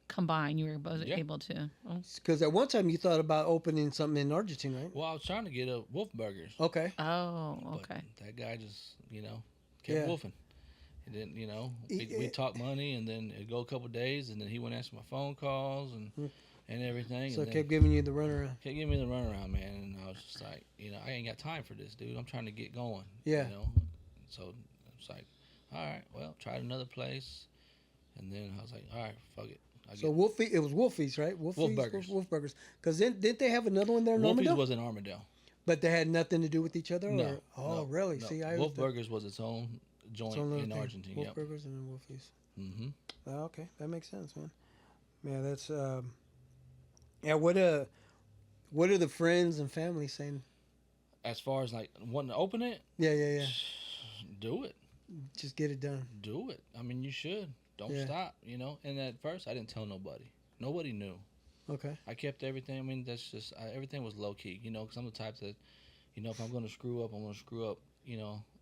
combine. You were both Yeah. able to. Oh. Because at one time you thought about opening something in Argentina, right? Well, I was trying to get a Wolf Burgers. Okay. Oh, But okay. that guy just, kept Yeah. wolfing. He didn't, we Yeah. talk money, and then it'd go a couple days, and then he wouldn't answer my phone calls and everything. So and it then kept giving you the runaround. kept giving me the runaround, man. And I was just like, I ain't got time for this, dude. I'm trying to get going. Yeah. So it's like, all right, well, tried another place, and then I was like, all right, fuck it. So it was Wolfie's, right? Wolf Burgers. Wolf Burgers. Because didn't they have another one there in Wolfie's Armadale? was in Armadale. But they had nothing to do with each other? No. Or? Oh, no, really? no. See, I Wolf was Burgers was its own joint in Argentina. Wolf Yep. Burgers and then Wolfie's. Mm-hmm. Oh, okay, that makes sense, man. Yeah, that's yeah. What are the friends and family saying? As far as like wanting to open it, Yeah. do it. Just get it done. Do it. I mean, you should. Don't Yeah. stop, And at first, I didn't tell nobody. Nobody knew. Okay. I kept everything. I mean, that's just, everything was low key, because I'm the type that, if I'm going to screw up, I'm going to screw up,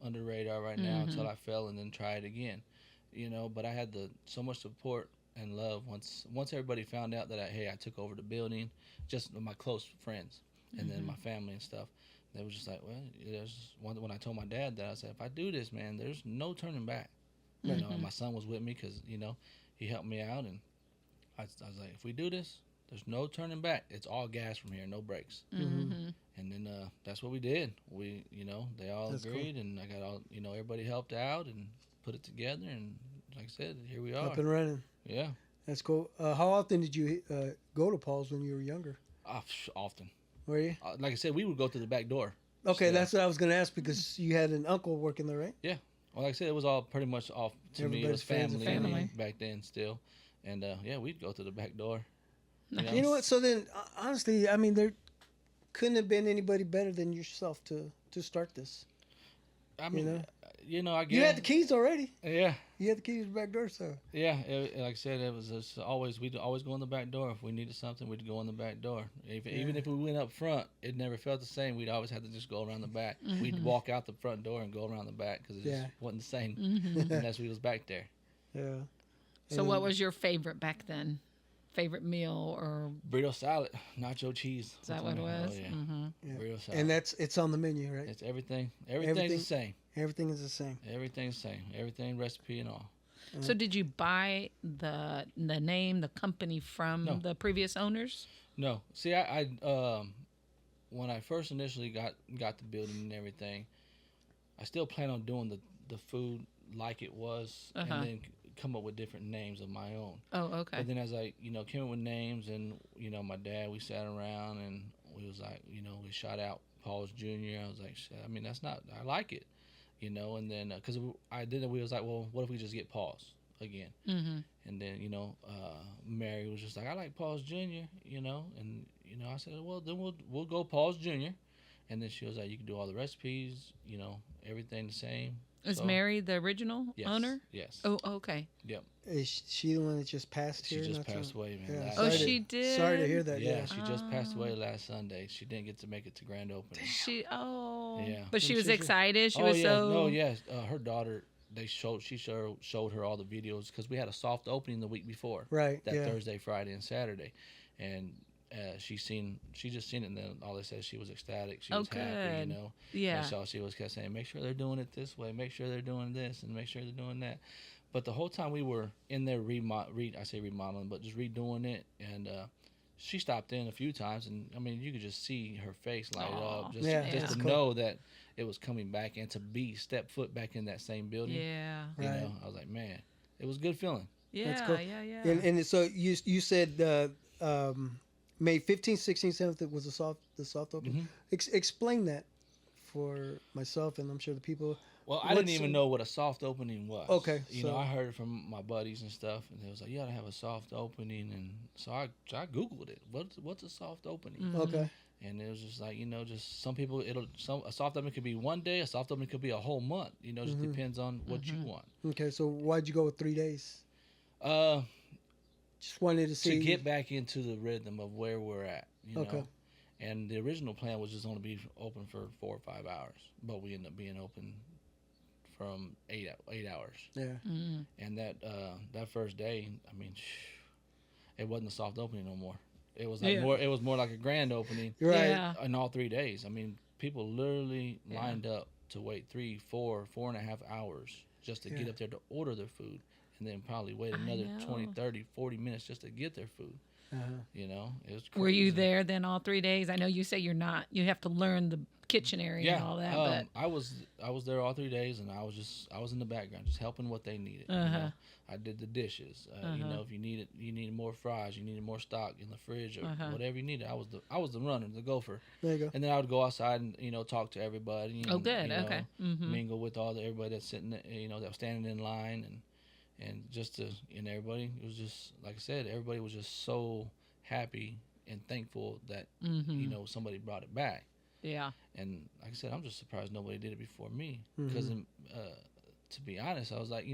under the radar right now until I fail and then try it again, But I had so much support and love once everybody found out that I took over the building, just my close friends and then my family and stuff. They was just like, well, there's one when I told my dad that I said, if I do this, man, there's no turning back. And my son was with me because he helped me out, and I was like, if we do this, there's no turning back. It's all gas from here, no brakes. Mm-hmm. And then that's what we did. We, they all That's agreed, and I got all, everybody helped out and put it together, and like I said, here we are. Up and running. Yeah, That's cool. How often did you go to Paul's when you were younger? often. Were you? Like I said, we would go through the back door. Okay, So- that's what I was going to ask because you had an uncle working there, right? Well, like I said, it was all pretty much off to me. It was Everybody's friends and family, family. back then still, and we'd go through the back door. You know what? So then, honestly, I mean, there couldn't have been anybody better than yourself to start this. I mean, know? I guess You had the keys already. Yeah, You had the keys to the back door, so. yeah. Like I said, it was just always we'd always go in the back door. If we needed something, we'd go in the back door. Even if we went up front, it never felt the same. We'd always have to just go around the back. We'd walk out the front door and go around the back because it just wasn't the same unless we was back there. Yeah. So what was your favorite back then? Favorite meal or Burrito salad, nacho cheese. is that what it was? Oh, yeah. Mm-hmm. Yeah. Burrito salad. And it's on the menu, right? It's everything. Everything's the same. Everything is the same. Everything's the same. Everything recipe and all. So did you buy the name, the company from No. the previous owners? No, see, when I first initially got the building and everything, I still plan on doing the food like it was, and then come up with different names of my own. Oh, okay. But then as I, came up with names, and my dad, we sat around and we was like, we shot out Paul's Jr. I was like, I mean, that's not. I like it, And then because we was like, well, what if we just get Paul's again? Mm-hmm. And then Mary was just like, I like Paul's Jr. And I said, well, then we'll go Paul's Jr. And then she was like, you can do all the recipes, everything the same. Is So, Mary the original yes, owner? Yes. Oh, okay. Yep. Is she the one that just passed She here? just not too passed long? away, man. Yeah, last Oh, sorry Sunday. she did. Sorry to hear that. Yeah, she just passed away Oh. last Sunday. She didn't get to make it to grand opening. Yeah. But And she was she's- excited. She Oh was yeah, so. no, yes. Her daughter, she showed her all the videos because we had a soft opening the week before. Right. That yeah. Thursday, Friday, and Saturday, and she just seen it, and then all they said, she was ecstatic. She was happy, good. Yeah. And so she was kept saying, make sure they're doing it this way, make sure they're doing this, and make sure they're doing that. But the whole time we were in there I say remodeling, but just redoing it, and she stopped in a few times, and I mean, you could just see her face light Aw. up, just Yeah, just that's to cool. know that it was coming back, and to step foot back in that same building. Yeah. Right. I was like, man, it was a good feeling. Yeah. cool. Yeah. And so you said May 15th, 16th, 17th was the soft open. Mhm. Explain that for myself, and I'm sure the people. Well, I didn't What's- even know what a soft opening was. Okay, You so- know, I heard it from my buddies and stuff, and they was like, "You gotta have a soft opening," and so I googled it. What's a soft opening? Mhm. Okay. And it was just like, just some people, a soft opening could be one day, a soft opening could be a whole month. Just Mhm. depends on what you want. Okay. So why'd you go with 3 days? Uh, Just wanted to see. to get back into the rhythm of where we're at. Okay. Know? And the original plan was just going to be open for 4 or 5 hours, but we ended up being open from 8 hours. Yeah. Mm. And that first day, I mean, it wasn't a soft opening no more. It was like Yeah. more. It was more like a grand opening You're right. Yeah. in all 3 days. I mean, people literally Yeah. lined up to wait 3, 4, 4.5 hours just to get Yeah. up there to order their food, and then probably wait I another know. 20, 30, 40 minutes just to get their food. Uh-huh. It was crazy. Were you there then all 3 days? I know you say you're not. You have to learn the kitchen area Yeah, and all that. But I was there all 3 days, and I was in the background just helping what they needed. Uh-huh. I did the dishes. Uh-huh. If you needed more fries, you needed more stock in the fridge, or Uh-huh. whatever you needed. I was the runner, the gopher. There you go. And then I would go outside and talk to everybody. oh, And, good. Okay. Mm-hmm. Mingle with everybody that's sitting, that was standing in line, and just and everybody. It was just like I said, everybody was just so happy and thankful that Mm-hmm. somebody brought it back. Yeah. And like I said, I'm just surprised nobody did it before me. Because to be honest, I was like,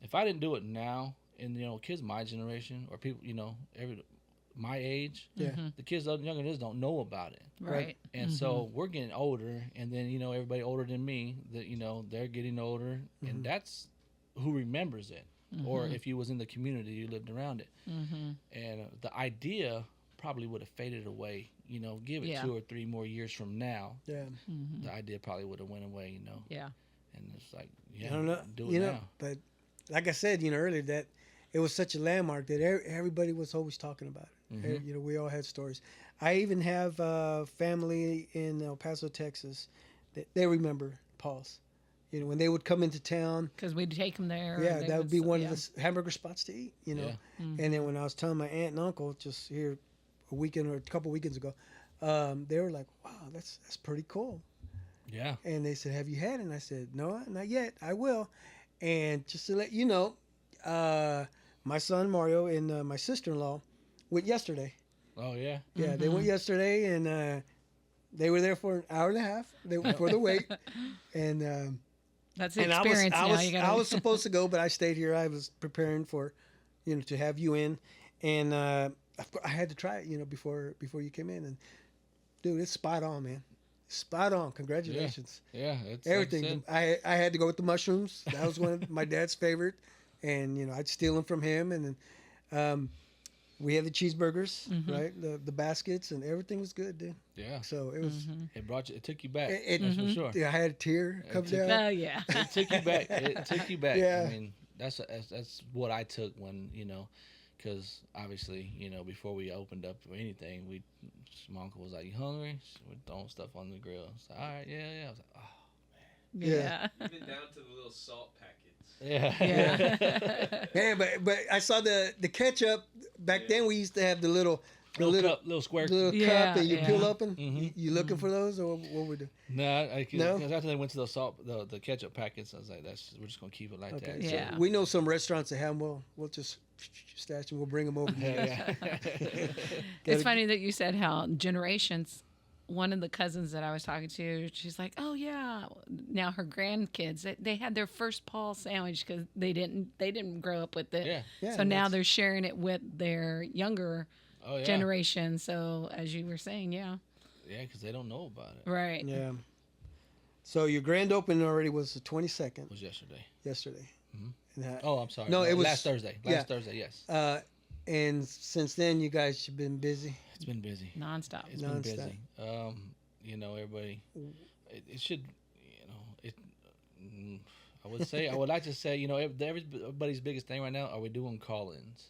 if I didn't do it now, and kids my generation or people, my age, Yeah. Mhm. the kids younger than us don't know about it. Right. And so we're getting older, and then everybody older than me, that they're getting older, and that's who remembers it. Or if you was in the community, you lived around it, Mm-hmm. and the idea probably would have faded away. Give it Yeah. 2 or 3 more years from now, Yeah. Mm-hmm. the idea probably would have went away. Yeah. And it's like, I don't know. do it now. But like I said, earlier, that it was such a landmark that everybody was always talking about it. Mhm. We all had stories. I even have family in El Paso, Texas, that they remember Paul's. When they would come into town, Because we'd take them there. yeah, and they that would be one yeah. of the hamburger spots to eat. Yeah. Mhm. And then when I was telling my aunt and uncle just here a weekend or a couple weekends ago, they were like, "Wow, that's pretty cool." Yeah. And they said, "Have you had it?" And I said, "No, not yet. I will." And just to let you know, my son Mario and my sister-in-law went yesterday. Oh yeah. Yeah, they went yesterday, and they were there for an hour and a half. For the wait, and That's the and experience I now. was You gotta, I was supposed to go, but I stayed here. I was preparing for, to have you in, and of course, I had to try it, before you came in, and dude, it's spot on, man. Spot on. Congratulations. Yeah. It's Everything. Like I said, I had to go with the mushrooms. That was one of my dad's favorite, and I'd steal them from him, and then we had the cheeseburgers, right? The baskets, and everything was good, dude. yeah. So it was. It took you back. It, that's for sure. I had a tear come took- down. Oh, yeah. It took you back. It took you back. Yeah. I mean, that's what I took when because obviously, before we opened up or anything, my uncle was like, "You hungry?" We're throwing stuff on the grill. So, all right, yeah. I was like, oh. Yeah. Even down to the little salt packets. Yeah. Yeah, but I saw the ketchup back then. We used to have the little little square. little Yeah, cup that you yeah. peel open. Mhm. You looking for those, or what we do? No, No? because after they went to the ketchup packets, I was like, we're just gonna keep it like Okay, that. so Yeah. we know some restaurants that have them. We'll just stash them. We'll bring them over. To you guys. Yeah. It's funny that you said how generations. One of the cousins that I was talking to, she's like, "Oh yeah." Now her grandkids, they had their first Paul sandwich because they didn't grow up with it. Yeah. Yeah, So now that's- they're sharing it with their younger Oh yeah. generation. So as you were saying, yeah, Yeah, because they don't know about it. right. Yeah. So your grand opening already was the 22nd It was yesterday. yesterday. Mhm. And that- Oh, I'm sorry. No, it was- last Thursday. yeah. Last Thursday, yes. and since then you guys have been busy. It's been busy. Nonstop. It's Nonstop. been busy. Everybody. It should. It. I would like to say, everybody's biggest thing right now. Are we doing call-ins?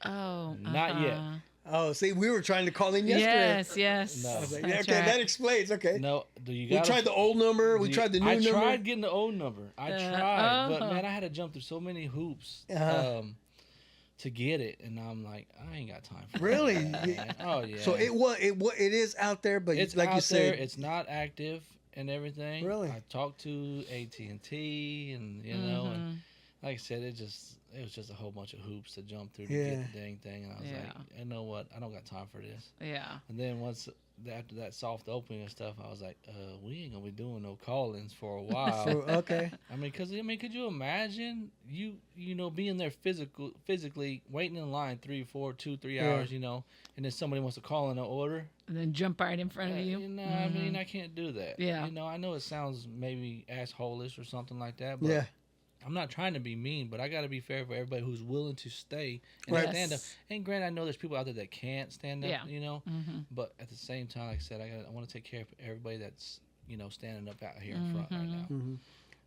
Oh, Not yet. Oh, see, we were trying to call in yesterday. Yes. No. I was like, That's okay, right. that explains. Okay. No. Do you We got? tried the old number. We tried the new I number. tried getting the old number. I tried, but oh. man, I had to jump through so many hoops Uh-huh. to get it, and I'm like, I ain't got time for Really? that, man. Oh yeah. So it is out there, but it's like out you there. said, It's not active and everything. Really? I talked to AT&T, and and like I said, it was just a whole bunch of hoops to jump through to Yeah. get the dang thing, and I was like, you know what? I don't got time for this. Yeah. And then after that soft opening and stuff, I was like, we ain't gonna be doing no call-ins for a while. okay. Could you imagine being there physically waiting in line 3 hours, and then somebody wants to call in an order. And then jump right in front of you. I can't do that. Yeah. I know it sounds maybe asshole-ish or something like that, but Yeah. I'm not trying to be mean, but I got to be fair for everybody who's willing to stay and Right. stand up. Yes. And granted, I know there's people out there that can't stand up, Yeah. but at the same time, like I said, I want to take care of everybody that's, standing up out here in front right now.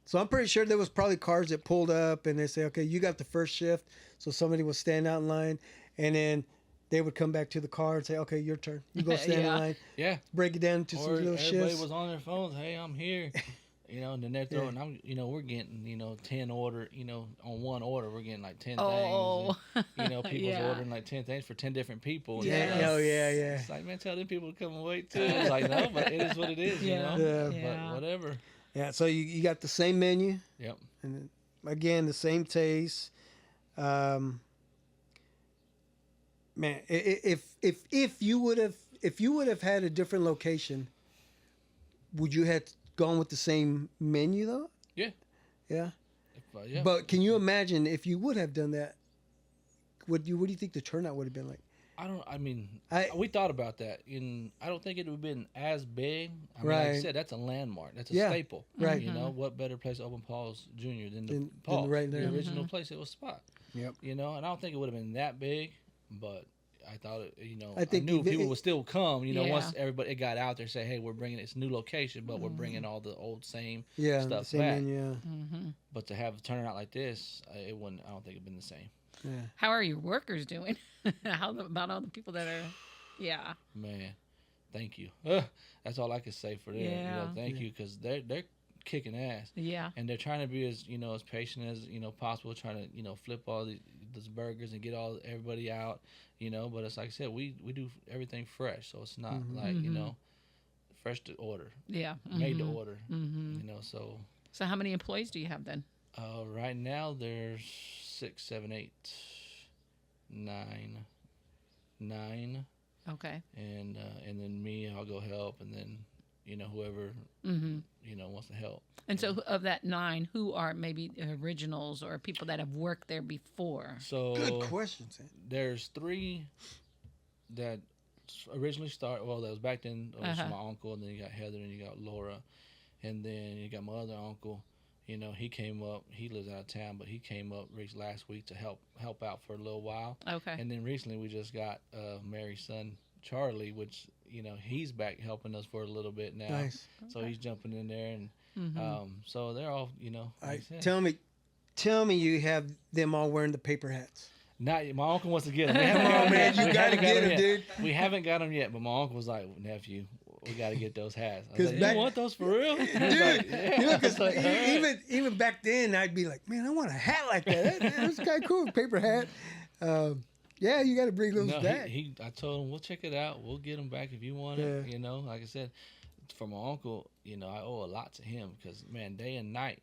So I'm pretty sure there was probably cars that pulled up and they say, okay, you got the first shift. So somebody will stand out in line, and then they would come back to the car and say, okay, your turn. You go stand in Yeah. line, Yeah. break it down to some Or little everybody shifts. was on their phones. Hey, I'm here. And then they're throwing. We're getting 10 order. On one order, we're getting like 10 Oh. things. And, people's Yeah. ordering like 10 things for 10 different people. And Yeah. it's like- Oh, yeah, yeah. It's like, man, tell them people to come and wait too. It's like, no, but it is what it is. Yeah. Yeah. But whatever. Yeah. So you got the same menu, Yep. and then, again, the same taste. Man, if you would have had a different location, would you have gone with the same menu though? Yeah. Yeah. Yeah. But can you imagine if you would have done that? What do you think the turnout would have been like? We thought about that, and I don't think it would have been as big. Like I Right. said, that's a landmark. That's a Yeah. staple. Right. What better place to open Paul's Jr. than Than Paul's, right there. the original place it was spot. Yep. And I don't think it would have been that big, but I thought it. I think knew even- people would still come. Yeah. Once everybody got out there, say, hey, we're bringing this new location, but we're bringing all the old same Yeah. stuff the same back. menu. But to have a turnout like this, it wouldn't. I don't think it'd been the same. Yeah. How are your workers doing? About all the people that are, yeah. Man, thank you. That's all I can say for them. Yeah. Thank you, because they're kicking ass. Yeah. And they're trying to be as as patient as possible, trying to flip all these burgers and get everybody out, But it's like I said, we do everything fresh, so it's not like fresh to order, Yeah. made to order, So So how many employees do you have then? right now there's 6, 7, 8, 9, Okay. and then me, I'll go help, and then whoever wants to help. And so of that 9, who are maybe originals or people that have worked there before? So Good question, Sam. there's 3 that originally started. Well, that was back then. It was my uncle, and then you got Heather, and you got Laura, and then you got my other uncle. He came up. He lives out of town, but he came up last week to help out for a little while. Okay. And then recently we just got Mary's son Charlie, which he's back helping us for a little bit now. Nice. So he's jumping in there, and so they're all like I said. Tell me, you have them all wearing the paper hats. Not my uncle wants to get him. We haven't got Oh him man, yet. you We gotta haven't got get him, yet. dude. We haven't got him yet, but my uncle was like, nephew, we got to get those hats. I was 'Cause like, back- you want those for real? Dude, Yeah. you know, I was 'cause like, all right. even back then, I'd be like, man, I want a hat like that. That's kind of cool, paper hat. Yeah, you got to bring those No, back. I told him we'll check it out. We'll get them back if you want it. Yeah. You know, like I said, for my uncle, you know, I owe a lot to him because man, day and night,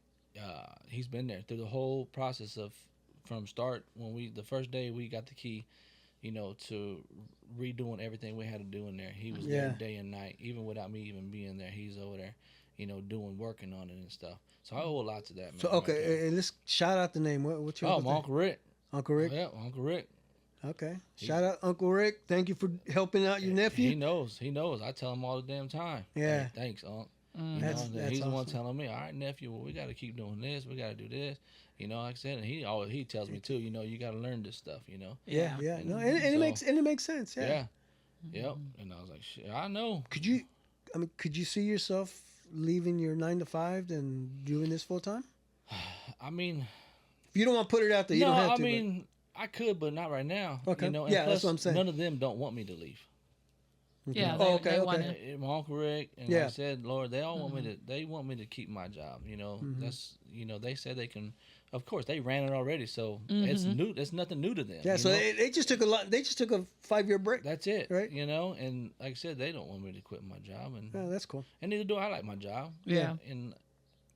he's been there through the whole process of from start when the first day we got the key, you know, to redoing everything we had to do in there. He was there Yeah. day and night, even without me even being there. He's over there, you know, working on it and stuff. So I owe a lot to that man. So right there. okay, and let's shout out the name. What's your Oh, uncle's my name? Uncle Rick. Uncle Rick. Yeah, Uncle Rick. Okay, shout out Uncle Rick. Thank you for helping out your nephew. He knows. He knows. I tell him all the damn time. Yeah. Hey, thanks, Unc. You That's- know, and that's he's the one awesome. telling me, all right, nephew, well, we got to keep doing this. We got to do this. You know, like I said, and he tells me too. You know, you got to learn this stuff. You know. Yeah, Yeah. yeah. No, and it makes sense. Yeah. Yep. And I was like, shit, I know. Could you see yourself leaving your 9 to 5 and doing this full time? I mean, If you don't want to put it out there, you no, don't have I to. mean, I could, but not right now. Okay. You know, and Yeah, plus, that's what I'm saying. None of them don't want me to leave. but- Yeah, Oh, they okay. wanna- My Uncle Rick and Yeah. like I said, Lord, they all want me to. They want me to keep my job. You know, that's they said they can. Of course, they ran it already, so it's new. It's nothing new to them. Yeah. you So know? they just took a lot. They just took a 5-year break. That's it, Right. You know, and like I said, they don't want me to quit my job, and Yeah, that's cool. neither do I. Like my job, Yeah. and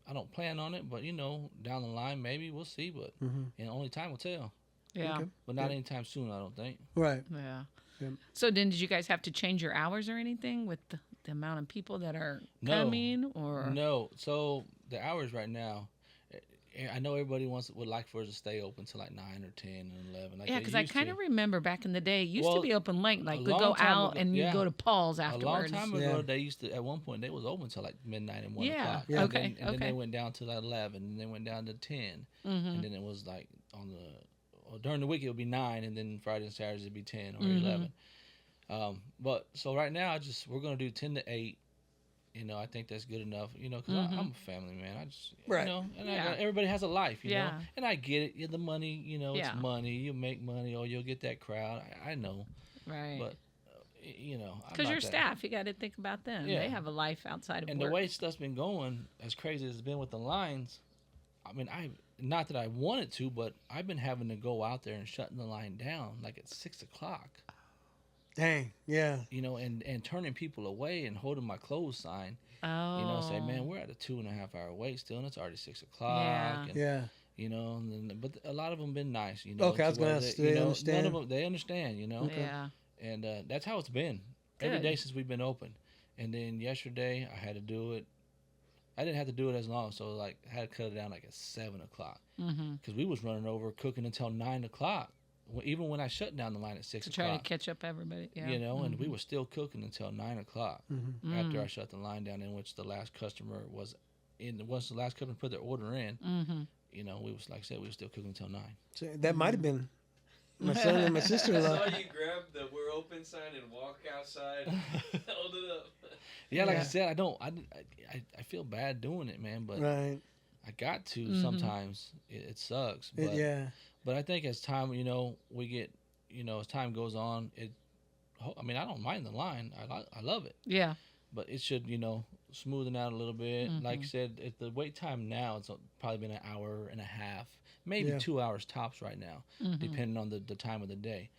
I don't plan on it, but you know, down the line maybe we'll see, but and only time will tell. Yeah. Okay. But not anytime soon, I don't think. Right. Yeah. Yeah. So then, did you guys have to change your hours or anything with the amount of people that are No. coming? Or No, so the hours right now. I know everybody would like for us to stay open till like 9 or 10 and 11. Like yeah, they because I used kind to. of remember back in the day, it used to Well, be open late. Like a we long go time out ago- and you yeah. go to Paul's A long afterwards. time ago, Yeah. they used to at one point they was open till like midnight and 1 Yeah, o'clock. yeah. okay, And then okay. they went down to like 11, and then went down to 10, Mm-hmm. and then it was like during the week it would be 9, and then Friday and Saturdays it'd be 10 or Mm-hmm. 11. But so right now we're gonna do 10 to 8. You know, I think that's good enough. You know, because I'm a family man. I just Right. You know, and Yeah. everybody has a life. You know, Yeah. and I get it. Yeah, the money. You know, Yeah. it's money. You make money, or you'll get that crowd. I know, Right. but you know, I'm Because not your that- staff, you got to think about them. Yeah. They have a life outside of And work. the way stuff's been going, as crazy as it's been with the lines, I mean, not that I wanted to, but I've been having to go out there and shutting the line down like at 6 o'clock. Dang. Yeah. You know, and turning people away and holding my close sign. Oh. You know, say, man, we're at a 2.5 hour wait still, and it's already 6 o'clock. Yeah. And, Yeah. You know, and then, but a lot of them been nice. You know, Okay, I was to where gonna ask, they, do you they know, understand? None of them, they understand. You know, Yeah. and that's how it's been every Good. day since we've been open. And then yesterday, I had to do it. I didn't have to do it as long, so like I had to cut it down like at 7 o'clock Mm-hmm. because we was running over cooking until 9 o'clock. Even when I shut down the line at 6 To try o'clock, to catch up everybody. Yeah. you know, and we were still cooking until 9 o'clock Mm-hmm. after I shut the line down. In which the last customer was in. Once the last customer put their order in, Mm-hmm. you know, we was like I said, we were still cooking until 9. So that might have been my son and my I sister-in-law. saw you grab the "We're open" sign and walk outside, hold it up. Yeah, like Yeah. I said, I feel bad doing it, man, but Right. I got to sometimes. It sucks, but Yeah. but I think as time, you know, we get, you know, as time goes on, I mean, I don't mind the line. I love it, Yeah. but it should, you know, smoothen out a little bit. Like I said, the wait time now it's probably been an hour and a half, maybe Yeah. 2 hours tops right now, depending on the time of the day,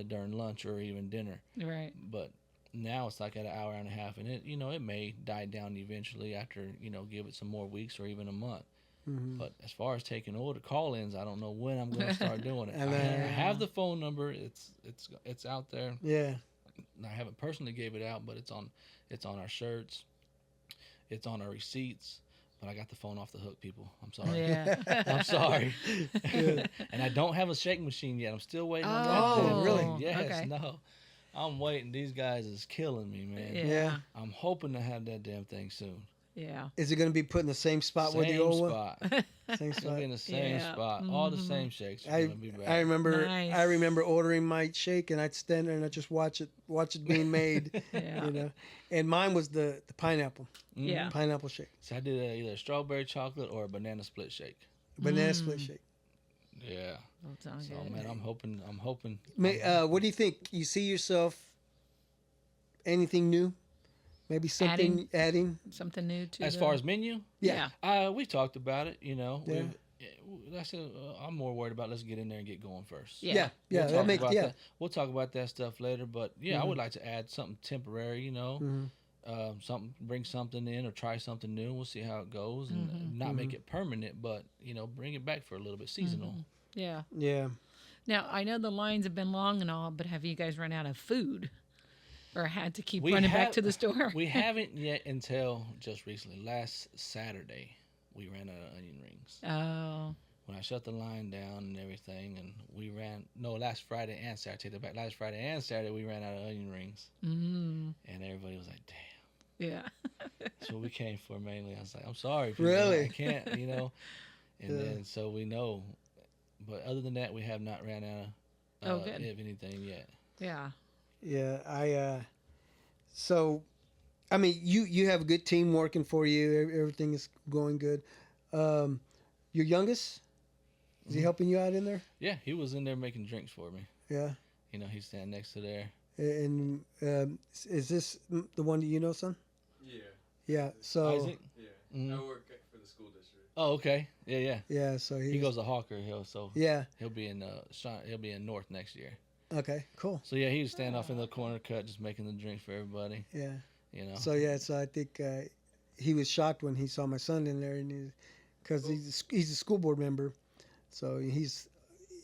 during lunch or even dinner. Right. But now it's like at an hour and a half, and it may die down eventually after give it some more weeks or even a month. Mm-hmm. But as far as taking order call-ins, I don't know when I'm going to start doing it. And, I have the phone number. It's out there. Yeah. I haven't personally gave it out, but it's on our shirts. It's on our receipts. But I got the phone off the hook, people. I'm sorry. Yeah. I'm sorry. And I don't have a shake machine yet. I'm still waiting on that. Oh, damn really? thing. Yes, Okay. no. I'm waiting. These guys is killing me, man. Yeah. Yeah. I'm hoping to have that damn thing soon. Yeah. Is it going to be put in the same spot where the Same old one? spot. Same It's gonna be in spot. the same Yeah. spot. All the same shakes are I gonna be back. I remember Nice. I remember ordering my shake and I'd stand there and I'd just watch it being made. Yeah. You know, and mine was the pineapple Yeah. pineapple shake, So I did either a strawberry chocolate or a banana split shake. banana split shake. Yeah. That sounds So good. man, I'm hoping. What do you think? You see yourself anything new? Maybe something adding? Something new to As the, far as menu, yeah. we talked about it. You know, Yeah. that's I'm more worried about let's get in there and get going first. Yeah. Yeah, We'll that talk makes about yeah. that. We'll talk about that stuff later. But yeah, I would like to add something temporary. You know, bring something in or try something new. We'll see how it goes, and not make it permanent, but you know, bring it back for a little bit seasonal. Yeah. Yeah. Now, I know the lines have been long and all, but have you guys run out of food or had to keep We running back have- to the store? We haven't yet until just recently. Last Saturday, we ran out of onion rings. Oh, When I shut the line down and everything, and we ran last Friday and Saturday. Take that back. Last Friday and Saturday, we ran out of onion rings, and everybody was like, "Damn." yeah. That's what we came for mainly. I was like, "I'm sorry, people, Really? I can't," you know. And Yeah. then so we know, but other than that, we have not ran out Oh, of good. anything yet. Yeah. Yeah. So, I mean, you have a good team working for you. Everything is going good. Your youngest, is he helping you out in there? Yeah, he was in there making drinks for me. Yeah. You know, he's standing next to there. And is this the one that you know, son? Yeah, Yeah. So Isaac. yeah. Mhm. I work for the school district. Oh, okay. Yeah. yeah. So He goes to Hawker Hill, so Yeah. he'll be in North next year. Okay. Cool. So yeah, he was standing off in the corner cut, just making the drinks for everybody. Yeah. You know. So yeah. So I think he was shocked when he saw my son in there, and because he's a school board member, so he's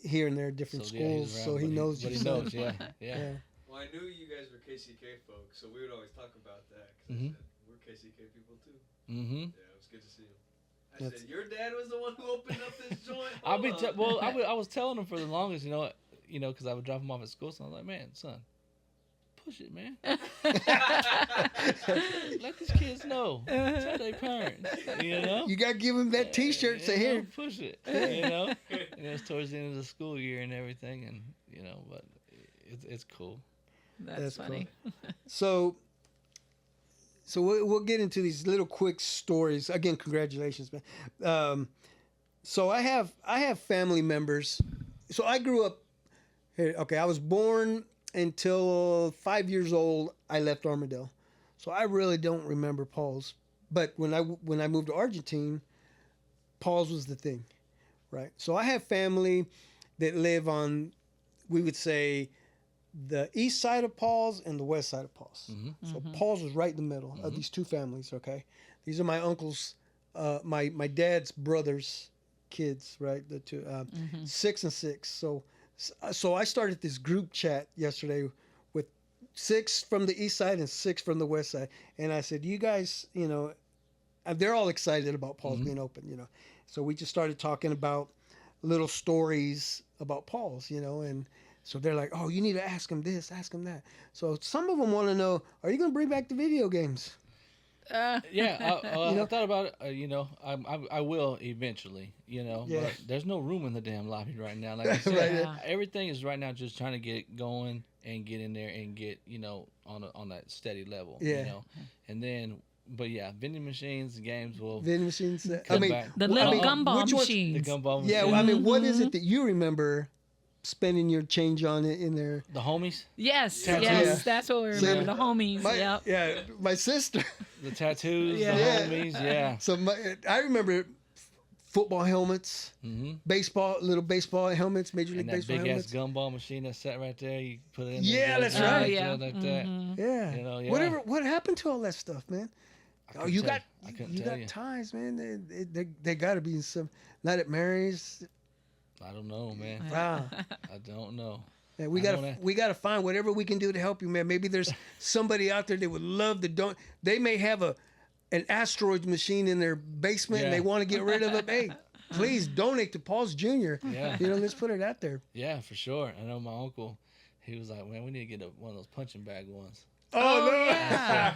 here and there at different So, yeah, he's schools, around, so he but knows. But your he son. knows, yeah. Yeah. Well, I knew you guys were KCK folks, so we would always talk about that. Cause Mhm. I said, we're KCK people too. Mm-hmm. Yeah, it was good to see him. I That's- said, your dad was the one who opened up this joint? I'll be Hold on." I was telling him for the longest, because I would drop him off at school. So I was like, man, son, push it, man. Let these kids know. Tell their parents. You know. You gotta give him that T-shirt. Say You know, here. push it. You know. And it's towards the end of the school year and everything, and but it's cool. That's That's cool. funny. So we'll get into these little quick stories. Again, congratulations, man. So I have family members. So I grew up here. Okay, I was born until 5 years old. I left Armadale, so I really don't remember Paul's. But when I moved to Argentine, Paul's was the thing, right? So I have family that live on, we would say, the east side of Paul's and the west side of Paul's. So Paul's was right in the middle of these two families. Okay, these are my uncles, my dad's brothers' kids, right? The two, 6 and 6. So I started this group chat yesterday with 6 from the east side and 6 from the west side, and I said, you guys, they're all excited about Paul's being open, So we just started talking about little stories about Paul's, and so they're like, oh, you need to ask him this, ask him that. So some of them want to know, are you going to bring back the video games? Yeah, I thought about it. I will eventually. Yeah. But there's no room in the damn lobby right now. Like I said, Right. Yeah. everything is right now just trying to get it going and get in there and get on that steady level. Yeah. And then, but yeah, vending machines, games will. Vending machines. I Come mean, back. The well, little I mean, gumball which ones- The machines. gumball Yeah, machine. well, I mean, what is it that you remember spending your change on in there? The homies, Yes, Tattoos. yes, Yeah. that's what we So, remember. The homies. Yep. Yeah, my sister. the tattoos, Yeah. the Yeah. homies, yeah. So I remember football helmets, Mm-hmm. little baseball helmets, Major League And that Baseball big helmets. ass gumball machine that's set right there. You put it in. Yeah, there, that's goes right. down, Oh, yeah. like that. Yeah. Yeah. Whatever. What happened to all that stuff, man? I Oh, couldn't you tell got I couldn't you tell got you. ties, man. They got to be in some. Not at Mary's. I don't know, man. Wow. I don't know. Yeah, we I gotta know that. we gotta find whatever we can do to help you, man. Maybe there's somebody out there that would love to don't. They may have an asteroid machine in their basement and Yeah. they want to get rid of it. Hey, please donate to Paul's Jr. Yeah. Let's put it out there. Yeah, for sure. I know my uncle. He was like, man, we need to get one of those punching bag ones. Oh, no. yeah.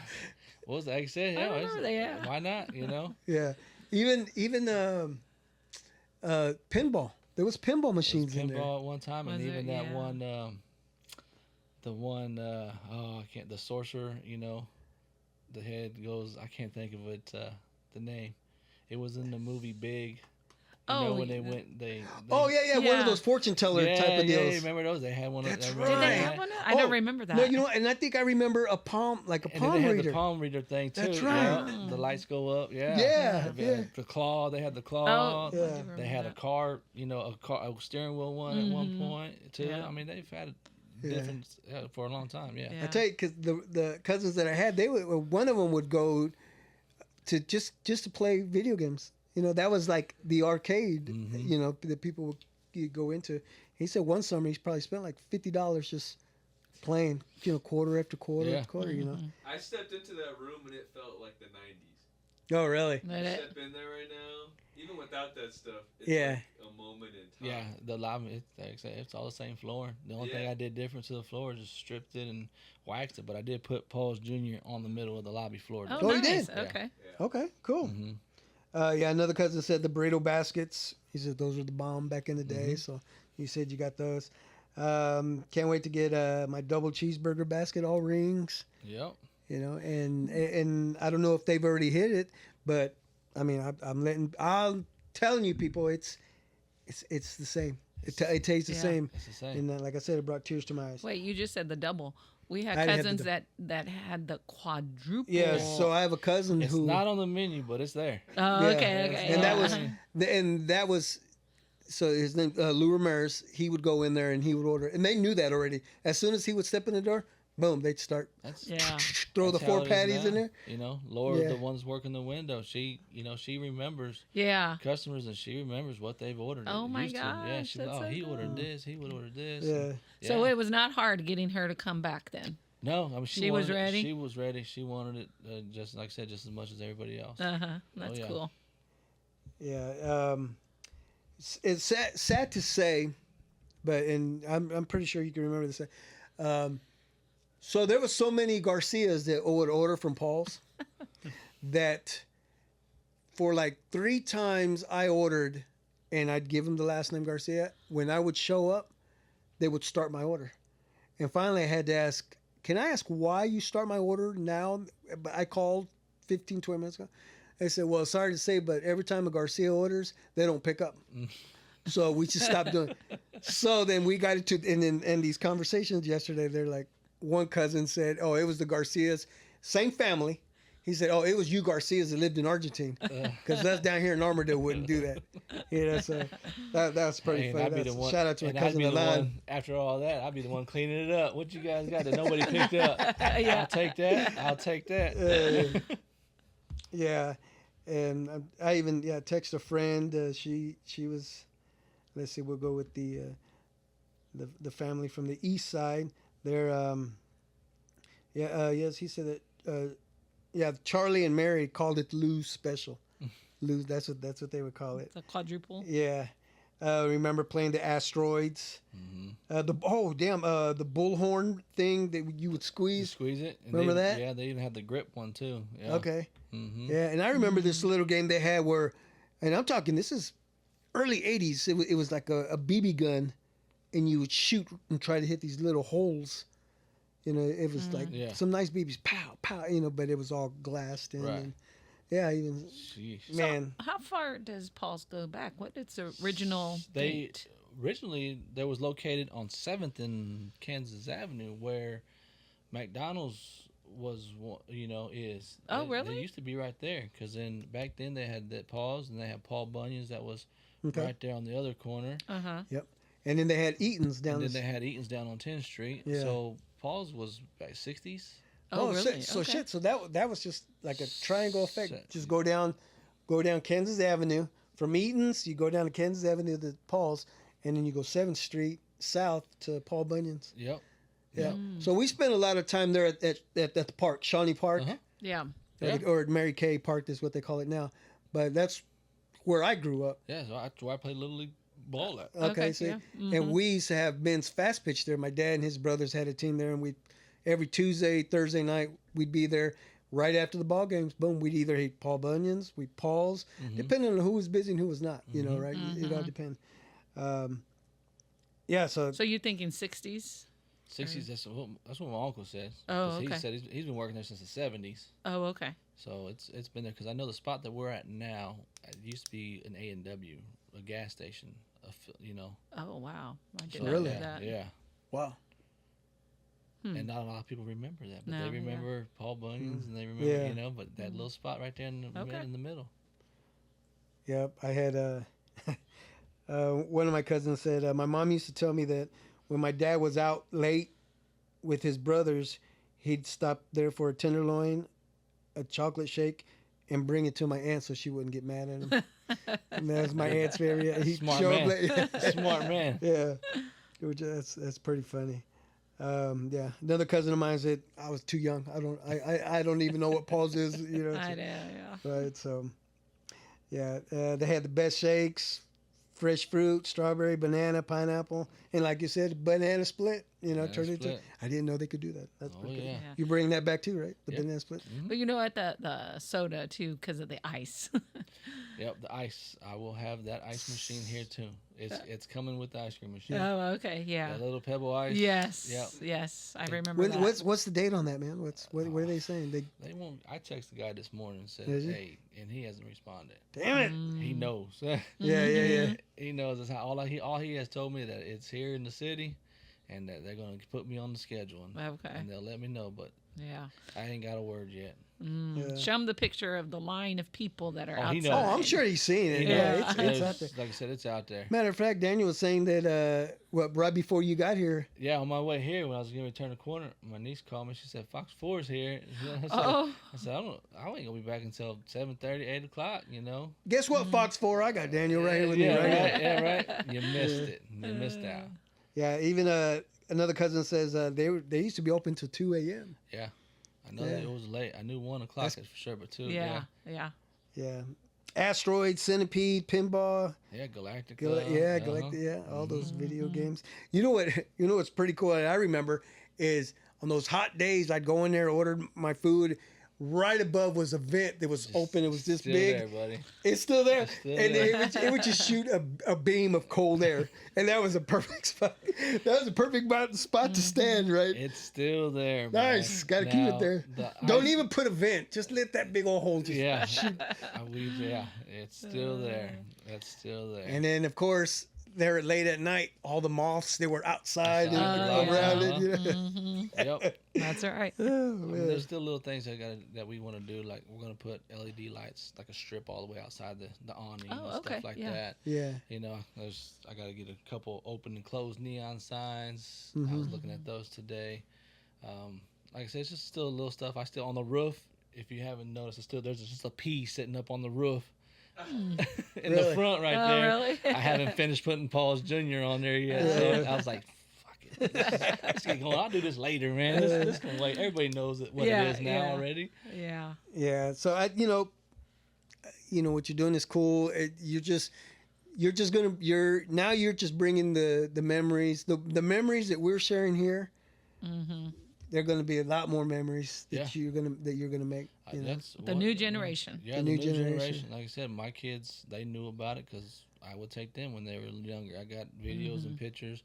What was that? Like I said, I yeah, remember that, yeah. why not? Yeah. Even pinball. There was pinball machines in there. Pinball at one time, and Was even there? that Yeah. one, I can't, the sorcerer, the head goes, I can't think of it, the name. It was in the movie Big. Oh, when they yeah. went, they Oh yeah, one of Yeah. those fortune teller yeah, type of yeah, deals. remember those? They had one. That's of right. Did they Right. have one? I don't remember that. No, you know what? And I think I remember a palm, like a And then palm they had reader. the palm reader thing too. That's right. Yeah, the lights go up. Yeah. Yeah, The, yeah. the claw. They had the Oh, claw. I do Yeah. remember They had a that. car. a steering wheel one at one point too. Yeah. I mean, they've had Yeah. different for a long time. Yeah. Yeah. I tell you, because the cousins that I had, they would, one of them would go to just to play video games. You know, that was like the arcade. You know, that people would go into. He said one summer he's probably spent like $50 just playing. You know, quarter after quarter Yeah. after quarter. You know. I stepped into that room and it felt like the 90s. Oh really? Let You it- step in there right now, even without that stuff, it's Yeah. like a moment in Yeah, time. the lobby, like I said, it's all the same floor. The only thing Yeah. I did different to the floor is just stripped it and waxed it, but I did put Paul's Jr. on the middle of the lobby floor. Oh, Oh, you nice. did? Okay. Okay. Cool. hmm Yeah, another cousin said the burrito baskets. He said those were the bomb back in the day. So he said you got those. Can't wait to get my double cheeseburger basket, all rings. Yep. You know, and I don't know if they've already hit it, but I mean, I'm telling you, people, it's the same. It tastes the Yeah. same. It's the same. And like I said, it brought tears to my eyes. Wait, you just said the double. We had I didn't have the cousins that had the quadruple. Yeah, so I have a cousin It's who. not on the menu, but it's there. Oh, Yeah. okay, okay. And that yeah. was so his name Lou Ramirez. He would go in there and he would order, and they knew that already. As soon as he would step in the door, boom, they'd start That's Yeah. throw that's the how 4 it is patties in now. there. You know, Laura, Yeah. the one's working the window. She remembers Yeah. customers and she remembers what they've ordered. Oh, my used to. Yeah, gosh, she that's oh, so he ordered cool. this. He would order this. Yeah. So Yeah. it was not hard getting her to come back then. No, I mean She was wanted it. ready? She was ready. She wanted it just like I said, just as much as everybody else. That's yeah. cool. Yeah, it's sad to say, but and I'm pretty sure you can remember this. So there was so many Garcias that would order from Paul's that for like 3 times I ordered, and I'd give them the last name Garcia. When I would show up, they would start my order, and finally I had to ask, "Can I ask why you start my order now?" But I called 15, 20 minutes ago. They said, "Well, sorry to say, but every time a Garcia orders, they don't pick up." So we just stopped doing it. So then we got into in these conversations yesterday. They're like, one cousin said, "Oh, it was the Garcias, same family." He said, "Oh, it was you Garcias that lived in Argentina, because us down here in Armourdale wouldn't do that." Yeah, so that was pretty Hey, and funny. I'd be the one, Shout out to my and cousin I'd be the Alan. one, after all that, I'd be the one cleaning it up. What you guys got that nobody picked up? Yeah. I'll take that. I'll take that. Yeah, and I even text a friend. She was, let's see, we'll go with the family from the east side. They're yes, he said that Charlie and Mary called it Lou's special. Lou's, that's what they would call it. The quadruple. Yeah. Remember playing the asteroids? Mm-hmm. The bullhorn thing that you would You squeeze. squeeze it. And Remember they, that? Yeah, they even had the grip one too. Yeah. Okay. Mm-hmm. Yeah, and I remember this little game they had where, and I'm talking, this is early '80s. It was like a BB gun, and you would shoot and try to hit these little holes. You know, it was like Yeah. some nice BBs, pow, pow. You know, but it was all glassed in. Right. And, yeah, even Sheesh. man. How far does Paul's go back? What is the original They date? originally they was located on 7th and Kansas Avenue, where McDonald's was. Is. Oh, They really? used to be right there, because back then they had that Paul's, and they had Paul Bunyan's that was Okay. right there on the other corner. And then they had Eaton's down. And then the- they had Eaton's down on 10th Street. Yeah. So Paul's was back 60s. Oh, really? So Okay. shit. So that was just like a triangle effect. Set. Just go down Kansas Avenue from Eaton's. You go down to Kansas Avenue to Paul's, and then you go 7th Street south to Paul Bunyan's. Yep. Yeah. So we spent a lot of time there at the park, Shawnee Park, Uh-huh. Yeah. Yeah. or Mary Kay Park is what they call it now. But that's where I grew up. Yeah, so that's where I played Little League ball at. Okay, Okay, see, yeah. and we used to have men's fast pitch there. My dad and his brothers had a team there, and we every Tuesday, Thursday night we'd be there right after the ball games. Boom, we'd either hit Paul Bunyan's, we Paul's, depending on who was busy and who was not. You know, right? It all depends. Yeah, so So you're thinking 60s? 60s, that's what my uncle says. Oh, 'Cause okay. He said he's been working there since the 70s. Oh, okay. So it's been there, because I know the spot that we're at now, it used to be an A&W a gas station. You know. Oh wow, I did So, not Really? know that. Yeah. Wow. And not a lot of people remember that, but No, they yeah. remember Paul Bunyan's and they remember, Yeah. you know, but that little spot right there in the, Okay. in the middle. Yep. I had one of my cousins said my mom used to tell me that when my dad was out late with his brothers, he'd stop there for a tenderloin, a chocolate shake, and bring it to my aunt so she wouldn't get mad at him. And that was my aunt's favorite. He'd Smart show man. up late. Smart man. Yeah, that's pretty funny. Yeah, another cousin of mine said I was too young. I don't even know what Paul's is. You know, I so- know, yeah. right? So, yeah, they had the best shakes, fresh fruit, strawberry, banana, pineapple, and like you said, banana split. You know, Banana turned into. split. I didn't know they could do that. That's Oh, pretty good. yeah. Yeah. You bring that back too, right? The Yeah. banana split. But you know what, the soda too, because of the ice. Yep, the ice. I will have that ice machine here too. It's coming with the ice cream machine. Oh, okay, yeah. That little pebble ice. Yes, Yep. yes, I remember that. What's the date on that, man? What are they saying? They won't. I texted the guy this morning and said, Did you? "Hey," and he hasn't responded. Damn it! He knows. Yeah, yeah. He knows. It's how all he has told me that it's here in the city, and that they're gonna put me on the schedule, Okay, and they'll let me know. But yeah. I ain't got a word yet. Yeah. Show him the picture of the line of people that are Oh, he outside. knows. Oh, I'm sure he's seen it. He Yeah, knows. it's There's- out there. Like I said, it's out there. Matter of fact, Daniel was saying that right before you got here. Yeah, on my way here, when I was going to turn the corner, my niece called me. She said, "Fox 4's here." Oh. I said, I ain't gonna be back until 7:30, 8 o'clock. You know. Guess what, Fox 4? I got Daniel right here with me yeah, right right. now. Yeah, right. You missed it. You missed out. Yeah, even another cousin says they used to be open till 2 a.m. Yeah, I know Yeah. that it was late. I knew 1 o'clock That's- for sure, but 2. Yeah, Yeah, yeah. Yeah, Asteroid, Centipede, Pinball. yeah, Galactica. Galactic, yeah, all those video games. You know what? You know what's pretty cool. And I remember is on those hot days, I'd go in there, order my food. Right above was a vent that was open. It was this Still big. there, buddy. It's still there, It's still and there. it would just shoot a beam of cold air, and that was a perfect spot. That was a perfect spot to stand, right? It's still there. Man. Nice, got to keep it Now, there. the Don't ice- even put a vent. Just let that big old hole just Yeah, shoot. it's still there. That's still there. And then, of course, there late at night, all the moths, they were outside and Outside, around yeah. it. You know? Yep. That's all right. Oh, I mean, man. there's still little things that we want to do. Like we're gonna put LED lights, like a strip all the way outside the awning and Oh, okay, stuff like yeah. that. Yeah. You know, I gotta get a couple open and closed neon signs. I Mm-hmm. was looking at those today. Like I said, it's just still little stuff. I still on the roof. If you haven't noticed, there's just a pea sitting up on the roof. In Really? the front right Oh, there. really? I haven't finished putting Paul's Jr. on there yet. So I was like, fuck it. Let's get going. I'll do this later, man. This can wait. Everybody knows what Yeah, it is now yeah. already. Yeah. Yeah. So you know what you're doing is cool. You're just bringing the memories, the memories that we're sharing here. Mm-hmm. They're going to be a lot more memories that Yeah. you're gonna make. You know? That's The new generation. Yeah, The the new new generation. generation. Like I said, my kids, they knew about it because I would take them when they were younger. I got videos Mm-hmm. and pictures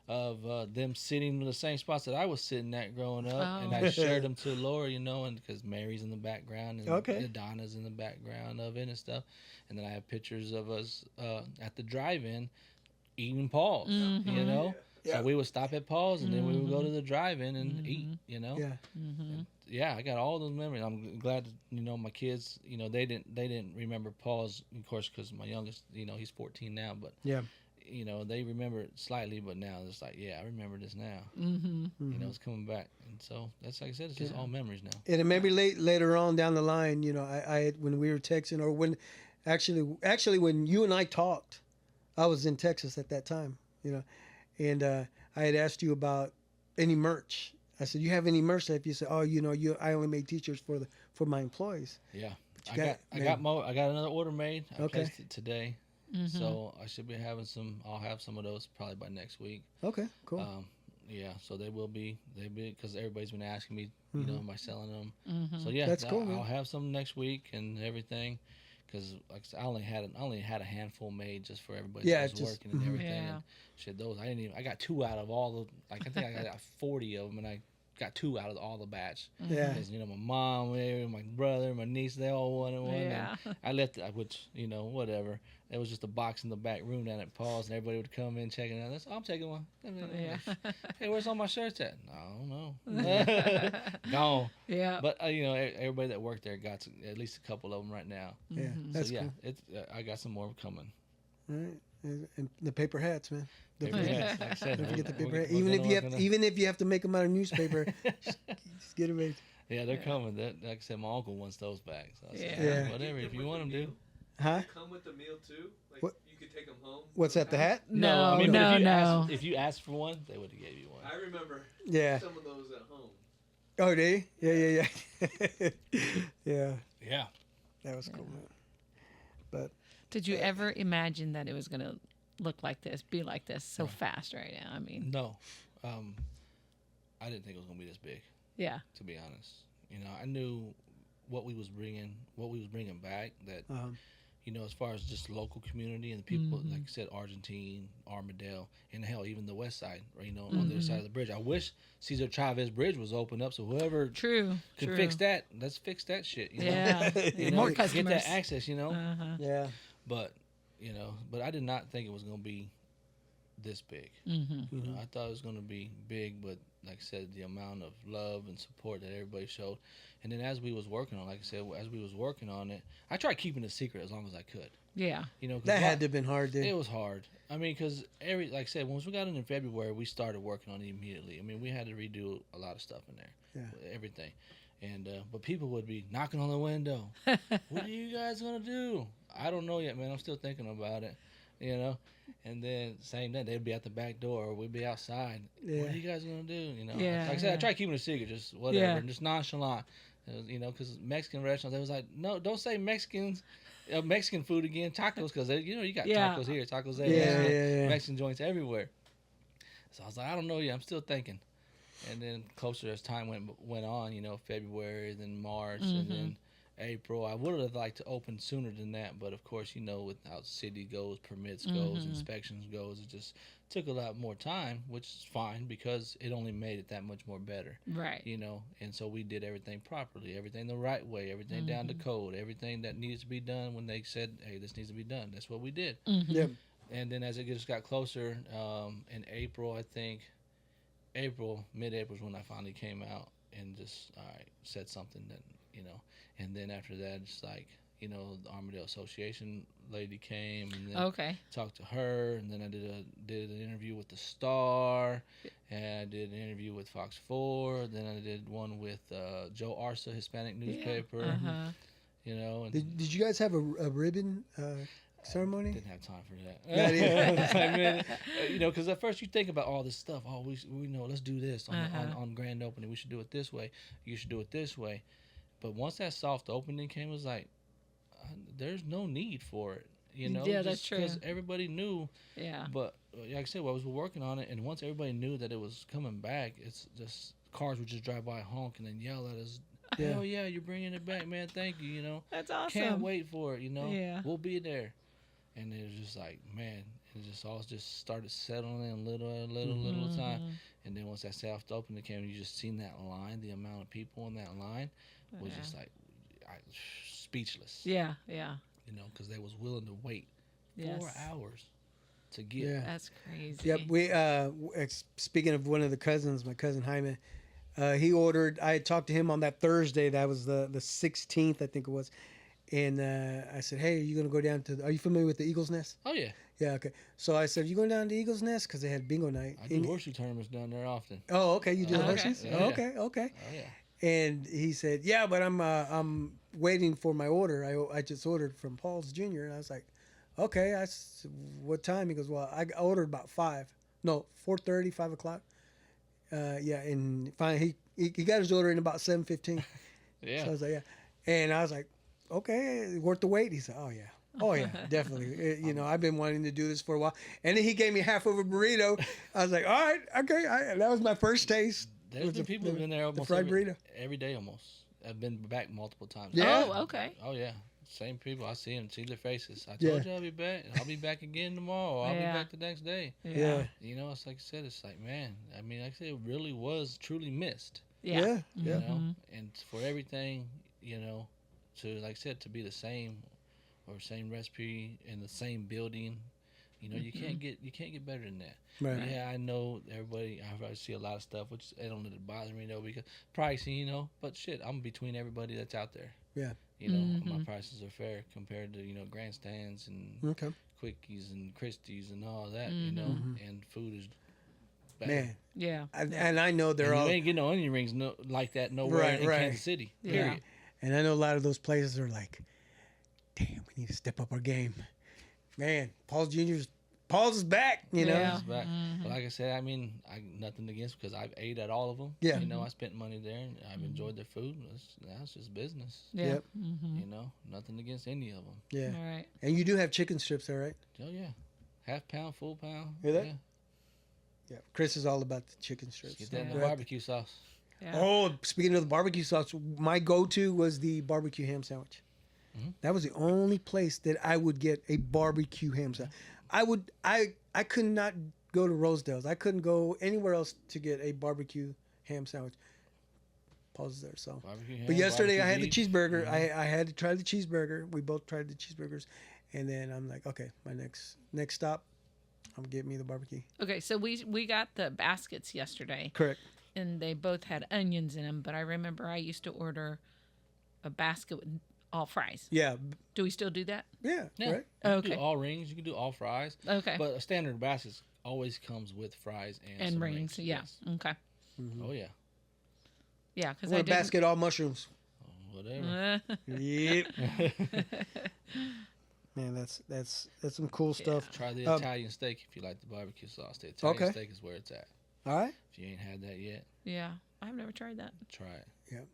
of them sitting in the same spots that I was sitting at growing up, and Oh. I shared them to Laura, you know, and because Mary's in the background and Okay. Donna's in the background of it and stuff, and then I have pictures of us at the drive-in eating Paul's, Mm-hmm. you know. Yeah. So we would stop at Paul's and then we would go to the drive-in and eat, you know. Yeah. Mm-hmm. Yeah, I got all those memories. I'm glad, my kids, they didn't remember Paul's, of course, because my youngest, he's 14 now, but Yeah. they remember it slightly, but now it's like, yeah, I remember this now. Mm-hmm. It's coming back, and so that's like I said, it's just all memories now. And then maybe later on down the line, I when we were texting, or when actually when you and I talked, I was in Texas at that time, and I had asked you about any merch. I said, "You have any merch?" If you said, "Oh, I only make T-shirts for my employees." Yeah, But you I got another order made. I Okay. placed it today, so I should be having some. I'll have some of those probably by next week. Okay, cool. Yeah, so they'll be because everybody's been asking me, am I selling them? Mm-hmm. So yeah, That's cool, man. I'll have some next week and everything, because like I said, I only had a handful made just for everybody Yeah, that was just- working and everything. Yeah. And shit, those I got 2 out of all the. Like I think I got 40 of them, and I got 2 out of all the batch. Yeah. Because, my mom, my brother, my niece, they all wanted one. Yeah. And I left it, which, whatever. It was just a box in the back room down at Paul's, and everybody would come in checking it out. That's, I'm taking one. Yeah. Hey, where's all my shirts at? I don't know. Gone. Yeah. But, everybody that worked there got at least a couple of them right now. Yeah, that's So, yeah, cool. it's, I got some more coming. Right. And the paper hats, man. Paper hats, like I said, Don't forget the paper we're hat. gonna- Even if you have to make them out of newspaper, just get it made. Yeah, they're coming. Like I said, my uncle wants those back. So I said, Yeah. whatever, if you want them, do. Huh? Come with the meal too. Like What? you could take them home. What's that? The hat? No, I mean, no, if you no. if you asked for one, they would have gave you one. I remember Yeah. some of those at home. Oh, did he? Yeah. Yeah. Yeah. That was cool, man. But Did you ever imagine that it was gonna look like this, be like this, so fast right now? I mean, No, I didn't think it was gonna be this big. yeah. To be honest, I knew what we was bringing back. That as far as just local community and the people, like I said, Argentine, Armadale, and hell, even the west side, right, on the other side of the bridge. I wish Cesar Chavez Bridge was opened up so whoever True. could True. fix that, let's fix that shit. Yeah. More More get customers. that access. Uh-huh. yeah. But but I did not think it was gonna be this big. Mm-hmm. I thought it was gonna be big, but like I said, the amount of love and support that everybody showed, and then as we was working on, it, I tried keeping it a secret as long as I could. Yeah. 'Cause That had to have been hard, dude. It was hard. I mean, because like I said, once we got in February, we started working on it immediately. I mean, we had to redo a lot of stuff in there, everything, and but people would be knocking on the window. What are you guys gonna do? I don't know yet, man. I'm still thinking about it, And then same day they'd be at the back door, or we'd be outside. Yeah. What are you guys gonna do? Yeah, Like I said, I yeah. tried keeping it a secret, just whatever, Yeah. and just nonchalant. Because Mexican restaurants, they was like, no, don't say Mexican food again, tacos, because you got Yeah. tacos here, tacos there, Yeah. Mexican joints everywhere. So I was like, I don't know yet. I'm still thinking. And then closer as time went on, February, then March, and then April. I would have liked to open sooner than that, but of course, with how city goes, permits goes, inspections goes, it just took a lot more time, which is fine because it only made it that much more better. Right. And so we did everything properly, everything the right way, everything down to code, everything that needs to be done when they said, hey, this needs to be done. That's what we did. Yep. And then as it just got closer, in April, I think, mid-April is when I finally came out and just, said something that, and then after that, just like, the Armadale Association lady came and then Okay. talked to her, and then I did an interview with the Star, and I did an interview with Fox 4, then I did one with Joe Arce, Hispanic newspaper, Uh-huh. and Did you guys have a ribbon ceremony? didn't have time for that. Not either. Because at first you think about all this stuff. Oh, we know, let's do this Uh-huh. on grand opening. We should do it this way. You should do it this way. But once that soft opening came, it was like, there's no need for it. Yeah, that's true. Because everybody knew. Yeah. But like I said, I was working on it, and once everybody knew that it was coming back, it's just cars would just drive by, honk, and then yell at us. Yeah. Hell yeah, you're bringing it back, man. Thank you. That's awesome. Can't wait for it. Yeah. We'll be there. And it was just like, man, it just all just started settling in little at a little at a time. And then once that soft opening came, you just seen that line, the amount of people in that line was just like speechless. Yeah. Yeah. Because they was willing to wait 4 Yes. hours to get. Yeah. That's crazy. Yep. We speaking of one of the cousins, my cousin Jaime, he ordered. I had talked to him on that Thursday. That was the 16th, I think it was. And I said, hey, are you gonna go down to? Are you familiar with the Eagle's Nest? Oh yeah, Yeah. Okay. So I said, you going down to Eagle's Nest because they had bingo night. I do horseshoe tournaments down there often. Oh, okay. You do the Oh, okay. horses? Yeah. Oh, okay. Okay. Oh yeah. And he said, yeah, but I'm waiting for my order. I just ordered from Paul's Jr. And I was like, okay. I said, what time? He goes, well, I ordered about 4:30, 5 o'clock. Yeah. And finally he got his order in about 7:15. Yeah. So I was like, yeah. And I was like, okay, worth the wait. He said, oh yeah. Oh yeah, definitely. I've been wanting to do this for a while. And then he gave me half of a burrito. I was like, all right, okay. That was my first taste. There's been people who've been there almost fried burrito. every day almost. I've been back multiple times. Yeah. Oh, okay. Oh yeah. same people. I see them, see their faces. I Yeah. told you I'll be back. I'll be back again tomorrow. I'll be Yeah. back the next day. Yeah. You know, it's like I said. It's like, man. I mean, like I said, it really was truly missed. Yeah. You Yeah. know, and for everything, you know, to like I said, to be the same or same recipe in the same building. You know, you can't get better than that. Right. Yeah, I know everybody. I see a lot of stuff, which it don't let it bother me though because pricing, you know. But shit, I'm between everybody that's out there. Yeah. You know, my prices are fair compared to grandstands and Okay. quickies and Christie's and all that. You know, and food is better. Man. Yeah. And I know they're And all. you ain't getting no onion rings like that nowhere Right, in right. Kansas City. Yeah. Period. And I know a lot of those places are like, damn, we need to step up our game. Man, Paul's is back, you know? Yeah. It's back. But like I said, I mean, I nothing against because I've ate at all of them. Yeah. You know, I spent money there and I've enjoyed their food. That's just business. Yeah. Yep. You know, nothing against any of them. Yeah. All right. And you do have chicken strips, all right? Oh yeah, half pound, full pound. Hear that? Yeah. Yeah. Chris is all about the chicken strips. Get that in the Right. barbecue sauce. Yeah. Oh, speaking of the barbecue sauce, my go-to was the barbecue ham sandwich. That was the only place that I would get a barbecue ham sandwich. I could not go to Rosedale's. I couldn't go anywhere else to get a barbecue ham sandwich. Pause there. So, Barbecue ham, but yesterday I had the barbecue beef. cheeseburger. I had to try the cheeseburger. We both tried the cheeseburgers, and then I'm like, okay, my next stop, I'm getting me the barbecue. Okay, so we got the baskets yesterday, Correct. and they both had onions in them. But I remember I used to order a basket with all fries. Yeah. Do we still do that? Yeah. Yeah. Right. You can Okay. do all rings. You can do all fries. Okay. But a standard basket always comes with fries and And some rings. Yeah. Yes. Okay. Oh yeah. Yeah, because Or I a didn't. basket all mushrooms. Whatever. Yep. Man, that's some cool stuff. Try the Italian steak if you like the barbecue sauce. The Italian Okay. steak is where it's at. All right. If you ain't had that yet, Yeah, I've never tried that try it.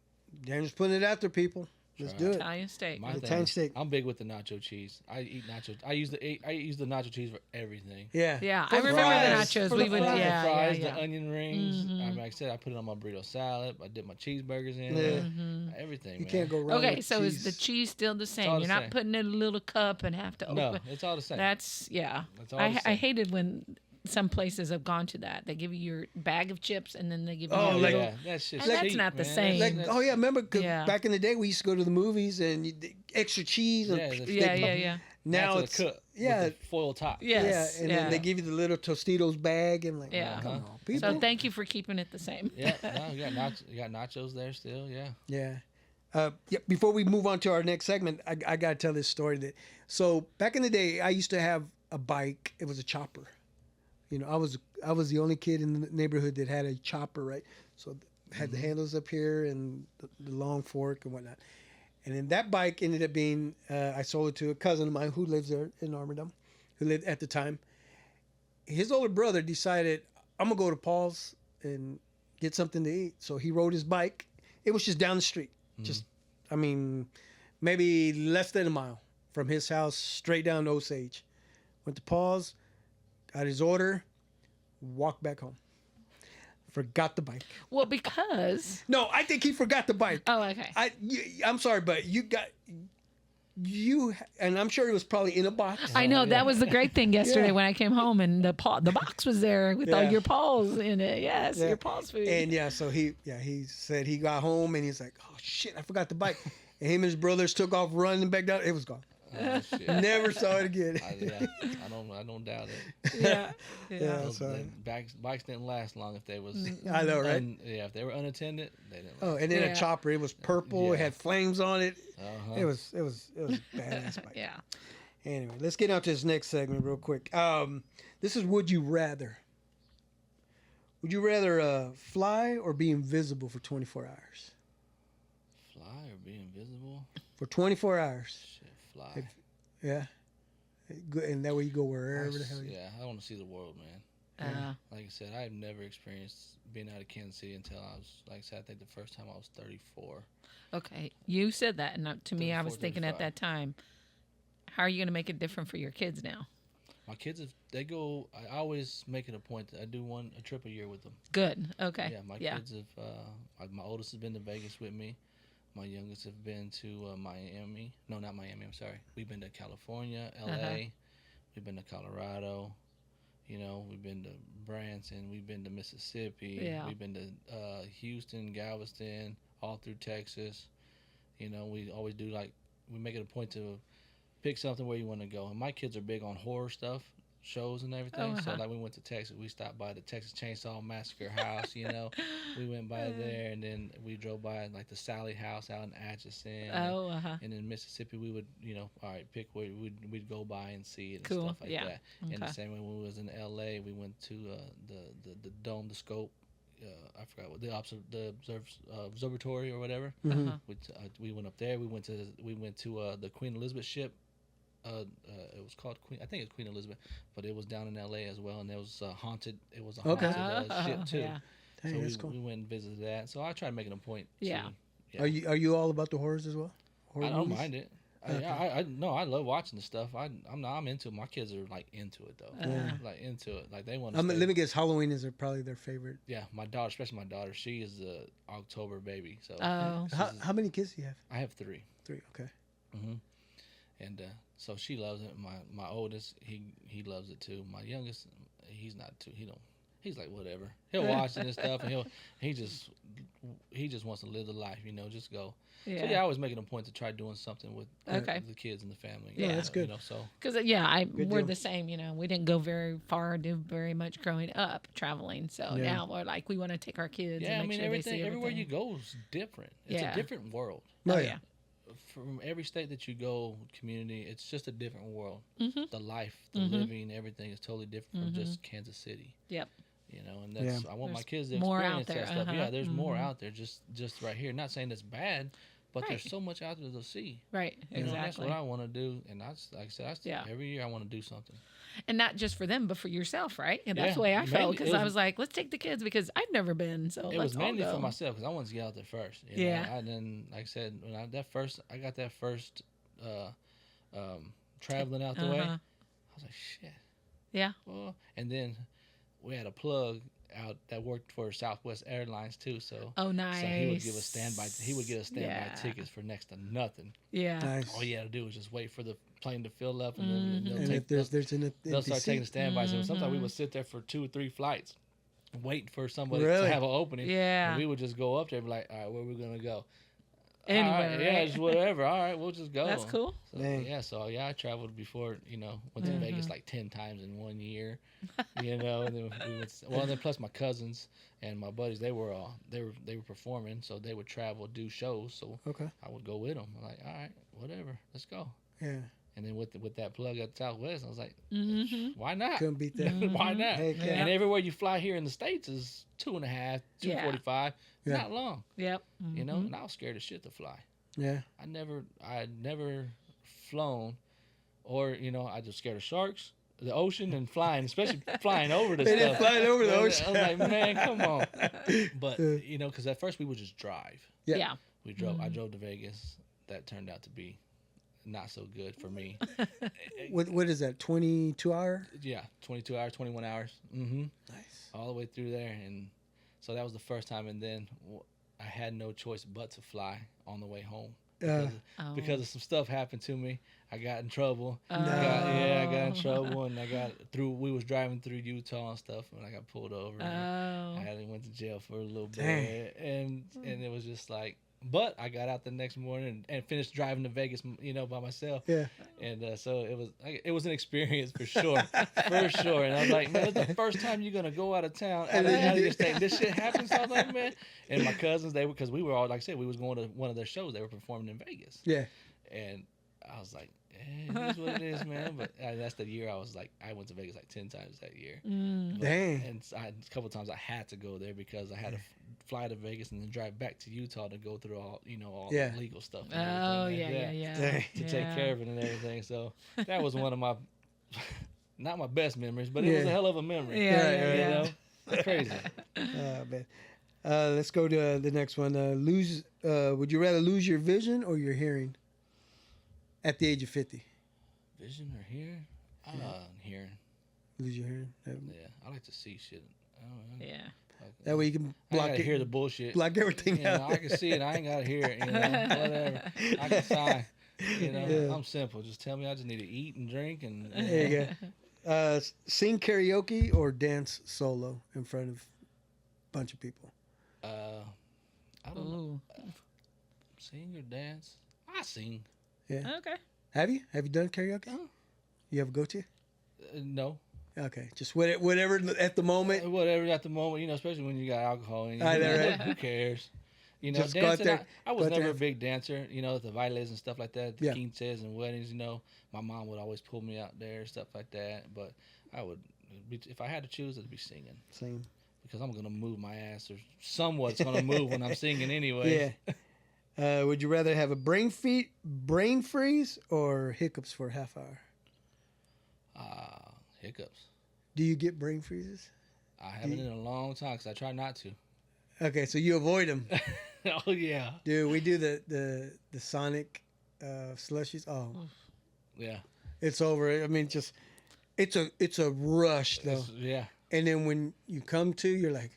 Daniel's putting it out there, people. Let's Try do it. Italian steak. My The thing Italian is, steak. I'm big with the nacho cheese. I eat nacho. I use the nacho cheese for everything. Yeah. Yeah, For I remember the fries. nachos. For We the would, fries. yeah, the fries, yeah. the onion rings. I mean, like I said, I put it on my burrito salad. I dip my cheeseburgers in it. Everything. You man. can't go wrong. Okay, with so cheese. is the cheese still the same? all You're the not same. putting it in a little cup and have to No, open. it's all the same. That's yeah. It's all the I same. hated when some places have gone to that. They give you your bag of chips and then they give you Oh, your like- little. yeah, that's just And that's cheap, not the man. same. Like, oh yeah, remember 'cause Yeah. back in the day we used to go to the movies and the extra cheese and Yeah, the Yeah, thick- yeah, yeah. now That's it's a cut yeah, with the foil top. Yes, yeah, and yeah. then they give you the little Tostitos bag and like, Yeah. oh, come Uh-huh. on, people. So thank you for keeping it the same. Yeah, no, you got nachos there still. Yeah. Yeah. Yeah. Before we move on to our next segment, I got to tell this story. So back in the day, I used to have a bike. It was a chopper. You know, I was the only kid in the neighborhood that had a chopper, right? So had the handles up here and the long fork and whatnot. And then that bike ended up being, I sold it to a cousin of mine who lives there in Armageddon, who lived at the time. His older brother decided, I'm going to go to Paul's and get something to eat. So he rode his bike. It was just down the street. Just, I mean, maybe less than a mile from his house straight down to Osage. Went to Paul's, got his order, walked back home. Forgot the bike. Well, because No, I think he forgot the bike. oh, okay. I'm sorry, but and I'm sure it was probably in a box. I know that was the great thing yesterday Yeah. when I came home and the box was there with all Yeah. your paws in it. Yes, Yeah. your paws food. And so he said he got home and he's like, oh shit, I forgot the bike. And him and his brothers took off running back down. It was gone. Oh, shit. Never saw it again. I don't doubt it. yeah, Yeah, Those- so, the bikes didn't last long if they was. I know, right? If they were unattended, they didn't. Oh, Last. and then Yeah. a chopper. It was purple. It Yeah. had flames on it. Uh-huh. It was a badass bike. yeah. Anyway, let's get on to this next segment real quick. This is Would You Rather. Would you rather fly or be invisible for 24 hours? Fly or be invisible? For 24 hours. Shit, fly. Yeah. And that way you go wherever the hell you Yeah, I want to see the world, man. Like I said, I've never experienced being out of Kansas City until I was, like I said, I think the first time I was 34. Okay, you said that, and to me, I was 34, thinking at 35. that time, how are you going to make it different for your kids now? My kids, I always make it a point that I do a trip a year with them. Good. Okay. Yeah, my kids have, my oldest has been to Vegas with me. My youngest have been to Miami. No, not Miami. I'm sorry. We've been to California, LA. Uh-huh. We've been to Colorado. You know, we've been to Branson. We've been to Mississippi. Yeah. We've been to Houston, Galveston, all through Texas. You know, we always do like we make it a point to pick something where you want to go. And my kids are big on horror stuff, shows and everything. Oh, So uh-huh. like we went to Texas, we stopped by the Texas Chainsaw Massacre house. You know, we went by there, and then we drove by like the Sally house out in Atchison. Oh, uh-huh. And in Mississippi, we would, you know, all right, pick where we'd go by and see it and Cool. stuff like Yeah. that. And the Okay. same way when we was in L.A., we went to the dome, the scope. I forgot what the observatory or whatever. Mhm. Uh-huh. We went up there. We went to the Queen Elizabeth ship. It was called Queen. I think it's Queen Elizabeth, but it was down in L.A. as well, and it was haunted. It was a Okay. haunted ship too. Yeah. Dang, So that's we, cool. we went and visited that. So I try to make it a point. Yeah. To, yeah. Are you all about the horrors as well? Horror I don't movies? mind it. Okay. I love watching the stuff. I'm into it. My kids are like into it though. Yeah. Like into it. Like they want to. Let me guess. Halloween is probably their favorite. Yeah, my daughter, especially my daughter, she is the October baby. So Oh. How many kids do you have? I have 3. 3. Okay. Hmm. And so she loves it. My oldest, he loves it too. My youngest, he's not too. He's like whatever. He'll watch it and stuff, and he just wants to live the life, you know, just go. Yeah. So yeah, I always making a point to try doing something with Okay. the kids and the family. Yeah, that's good. You know, so Because we're deal. the same. You know, we didn't go very far, do very much growing up traveling. So Yeah. now we're like, we want to take our kids. yeah, I and make mean sure they see everywhere you everything. go is different. It's Yeah. a different world. Oh, Oh, yeah. From every state that you go, community, it's just a different world. Mm-hmm. The life, the Mhm. living, everything is totally different from Mhm. just Kansas City. Yep. You know, and that's I want my There's kids to more out experience there, that stuff. uh-huh. Yeah, there's more Mhm. out there just right here. Not saying it's bad, but there's Right. so much out there to see. Right. You know, that's Exactly. what I want to do, and that's like I said, Yeah. every year I want to do something. And not just for them, but for yourself, right? And that's Yeah, the way I felt mainly because it I was- was like, let's take the kids because I've never been. So It let's was mainly all go. for myself because I wanted to get out there first. You Yeah. know? And then, like I said, when I got that first traveling out the way, I Uh-huh. was like, shit. Yeah. Well, and then we had a plug out that worked for Southwest Airlines too, so. Oh, nice. So he would give us standby. He would get us standby Yeah. tickets for next to nothing. Yeah. Nice. All you had to do was just wait for the plane to fill up, and then they'll, And take, if there's an they'll empty start taking the seat, standby. So sometimes we Mhm. would sit there for 2 or 3 flights, waiting for somebody Really? to have an opening. Yeah. And we would just go up there and be like, all right, where are we gonna go? Anywhere, All right, yeah, right? just whatever. All right, we'll just go. That's cool. So, Dang. yeah, I traveled before, you know, went to Mhm. Vegas like 10 times in 1 year, you know, and then then plus my cousins and my buddies, they were performing, so they would travel, do shows, so okay. I would go with them. I'm like, all right, whatever, let's go. Yeah. And then with that plug at Southwest, I was like, Mm-hmm. why not? Couldn't beat that. Why not? Heck yeah. And everywhere you fly here in the States is 2.5, 245, Yeah. not long, Yep. you know. Mhm. And I was scared as shit to fly. Yeah. I had never flown, or you know, I just scared of sharks, the ocean, and flying, especially flying over the They didn't stuff. fly over the I ocean. was like, man, come on. But Yeah. you know, because at first we would just drive. Yeah. Yeah. We drove. I Mhm. drove to Vegas. That turned out to be not so good for me. What is that? 22 hour? Yeah, 22 hours, 21 hours. Mm-hmm. Nice. All the way through there, and so that was the first time. And then I had no choice but to fly on the way home. Oh. Because of some stuff happened to me. I got in trouble. Oh. I got in trouble, and we was driving through Utah and stuff, and I got pulled over. and Oh. I went to jail for a little Dang. bit, and it was just like, but I got out the next morning and finished driving to Vegas, you know, by myself. Yeah. And so it was an experience for sure, for sure. And I was like, man, it's the first time you're gonna go out of town, out of your state. This shit happens. I was like, man. And my cousins, because we were all, like I said, we was going to one of their shows. They were performing in Vegas. Yeah. And I was like, it is what it is, man. But that's the year I went to Vegas like 10 times that year. Mm. Dang. And a couple of times I had to go there because I had to fly to Vegas and then drive back to Utah to go through all Yeah. the legal stuff. And Oh, everything yeah, like yeah, that yeah. Dang. to take care of it and everything. So that was one of my, not my best memories, but it was a Yeah. hell of a memory. Yeah, Right, yeah, right. You yeah. know, crazy. Man. Let's go to the next one. Would you rather lose your vision or your hearing at the age of 50? Vision or hearing? Hearing. Lose your hearing? Yeah, I like to see shit. I don't know. Yeah. That way you can I block gotta it, hear the bullshit. block everything You know, out. I can see it. I ain't gotta hear it. You know, whatever. I can sign. You know, Yeah. I'm simple. Just tell me I just need to eat and drink and. There you go. Sing karaoke or dance solo in front of a bunch of people. I don't know. Ooh. Sing or dance? I sing. Okay. Have you? Have you done karaoke? No. You ever go to? No. Okay, just whatever at the moment. Whatever at the moment, you know, especially when you got alcohol in you. I know, right? Who cares? You know, Just go out dancing. there- I go was out there never a and- big dancer. You know, at the bailes and stuff like that, the Yeah. quinces and weddings. You know, my mom would always pull me out there, stuff like that. But I would, if I had to choose, it'd be singing Same. because I'm gonna move my ass or somewhat's gonna move when I'm singing anyway. Yeah. Would you rather have a brain freeze or hiccups for a half hour? Hiccups. Do you get brain freezes? I haven't in a long time because I try not to. Okay, so you avoid them. Oh yeah. Dude, we do the Sonic slushies. Oh, Yeah. it's over. I mean, just it's a rush though. Yeah. And then when you come to, you're like,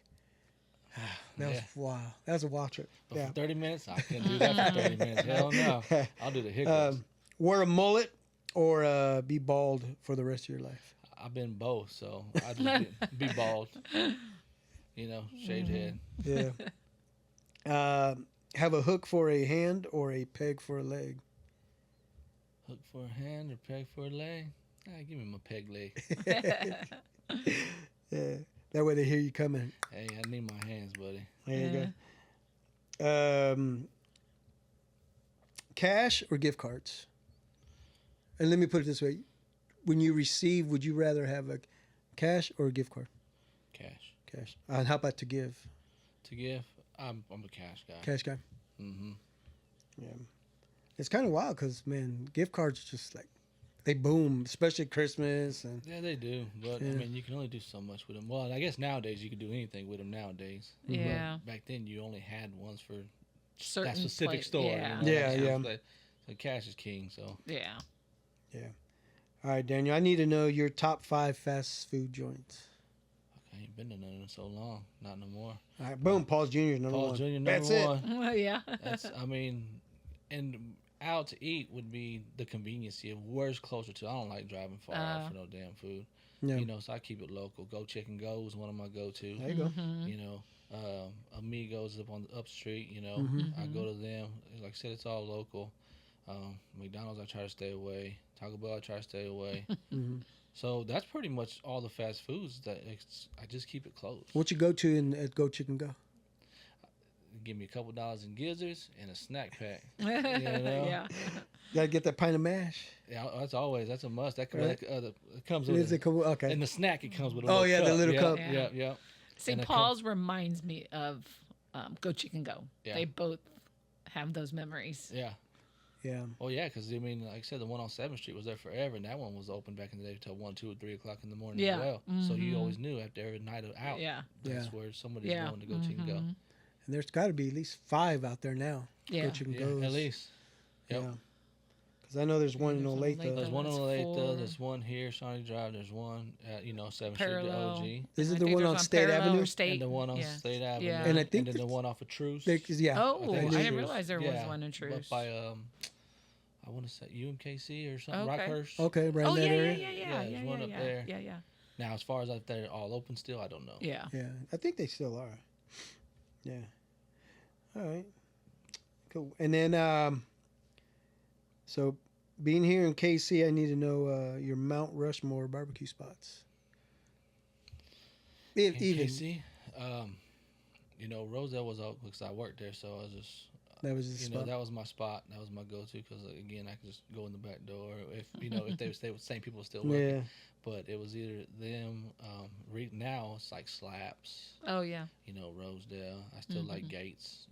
that was Yeah. wow. That was a wild trip. But Yeah. for 30 minutes, I can't do that for 30 minutes. Hell no. I'll do the hiccups. Wear a mullet or be bald for the rest of your life. I've been both, so I just be bald. You know, shaved head. Yeah. Have a hook for a hand or a peg for a leg. Hook for a hand or peg for a leg? Give me my peg leg. Yeah. That way they hear you coming. Hey, I need my hands, buddy. There you go. Cash or gift cards? And let me put it this way. When you receive, would you rather have a cash or a gift card? Cash. Cash. And how about to give? To give, I'm a cash guy. Cash guy? Mm-hmm. Yeah. It's kind of wild because, man, gift cards just like, they boom, especially Christmas. And Yeah, they do. But, Yeah. I mean, you can only do so much with them. Well, I guess nowadays you can do anything with them nowadays. Yeah. But back then, you only had ones for Certain that specific pla- store. Yeah. You know, Yeah, that yeah. kind of place. So cash is king, so. Yeah. all right, Daniel, I need to know your top 5 fast food joints. I ain't been to none in so long. Not no more. All right, boom, Paul's Jr. is number Paul's one. Jr. number That's one. Well, yeah. That's, I mean, and out to eat would be the convenience of where's closer to. I don't like driving far out for no damn food. Yeah. You know, so I keep it local. Go Chicken Go is one of my go-to. There you go. You know, Amigos up on the up street. You know, Mm-hmm. I go to them. Like I said, it's all local. McDonald's, I try to stay away. Taco Bell, I try to stay away. Mm-hmm. So that's pretty much all the fast foods that I just keep it close. What you go to at Go Chicken Go? Give me a couple dollars in gizzards and a snack pack. Yeah. Gotta get that pint of mash. Yeah, that's a must. That Right. it comes Is with it cool? Okay. in the snack. It comes with a Oh, little yeah, cup. the little yeah, cup. Yeah, yeah. St. And a Paul's reminds me of Go Chicken Go. Yeah. They both have those memories. Yeah. Yeah. Well, yeah, because I mean, like I said, the one on 7th Street was there forever, and that one was open back in the day till 1, 2, or 3 o'clock in the morning Yeah. as well. So you Mhm. always knew after every night out, Yeah. that's Yeah. where somebody's Yeah. going to go Chicken Go. Mhm. And there's got to be at least 5 out there now. Yeah. Go Chicken Yeah, Go's. at least. Yep. Yeah. Because I know there's one in There's one in Olathe. There's one on That's Olathe, four. there's one here, Shawnee Drive, there's one at, 7th Street, the Parallel. OG, Is I it the think one there's on State Parallel or Avenue? State. and the one on Yeah. State Avenue, Yeah. And I think then the it's- one off of Truce. Yeah. Oh, think I it's didn't Truce. realize there was Yeah, one in up Truce. by I want to say UMKC or something, Okay. Rockhurst. Okay, around Oh that yeah, area. yeah, yeah, Yeah, yeah, there's one up yeah, there. yeah, yeah, Now, as far as if they're all open still, I don't know. yeah. Yeah, I think they still are. Yeah. All right. Cool. And then, so being here in KC, I need to know your Mount Rushmore barbecue spots. In Even KC, Roselle was out because I worked there, so I was just, that was the spot. that was my spot. That was my go-to because again, I could just go in the back door if they stay with the same people still working. Yeah. But it was either them. Now it's like Slaps. Oh yeah. Rosedale. I still like Gates.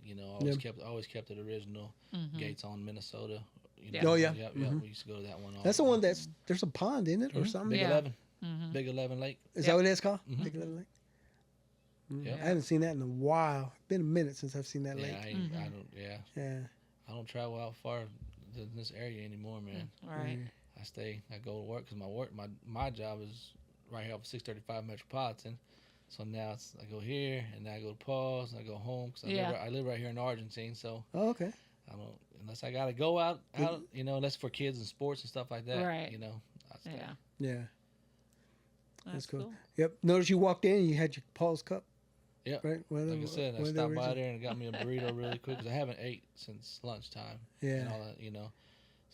Always kept it original. Mhm. Gates on Minnesota. Yeah. Oh, yeah. Yep. Mhm. We used to go to that one. That's the one there's a pond in it or Mhm. something. Big Yeah. 11. Mhm. Big 11 Lake. Is Yeah. that what it's called? Mhm. Big Little Lake? Yeah. I haven't seen that in a while. Been a minute since I've seen that Yeah, lake. I Mhm. don't. Yeah, Yeah. I don't travel out far in this area anymore, man. All right. I go to work because my job is right here off 635 Metropolitan. So now I go here, and then I go to Paul's, and I go home because Yeah. I live right here in Argentine. So Oh, okay. I don't unless I gotta go out, unless for kids and sports and stuff like that. Right. I stay. Yeah. Yeah. That's cool. cool. Yep. Notice you walked in and you had your Paul's cup. Yep. Right. Like I said, I stopped by there and got me a burrito really quick because I haven't ate since lunchtime. Yeah. And all that.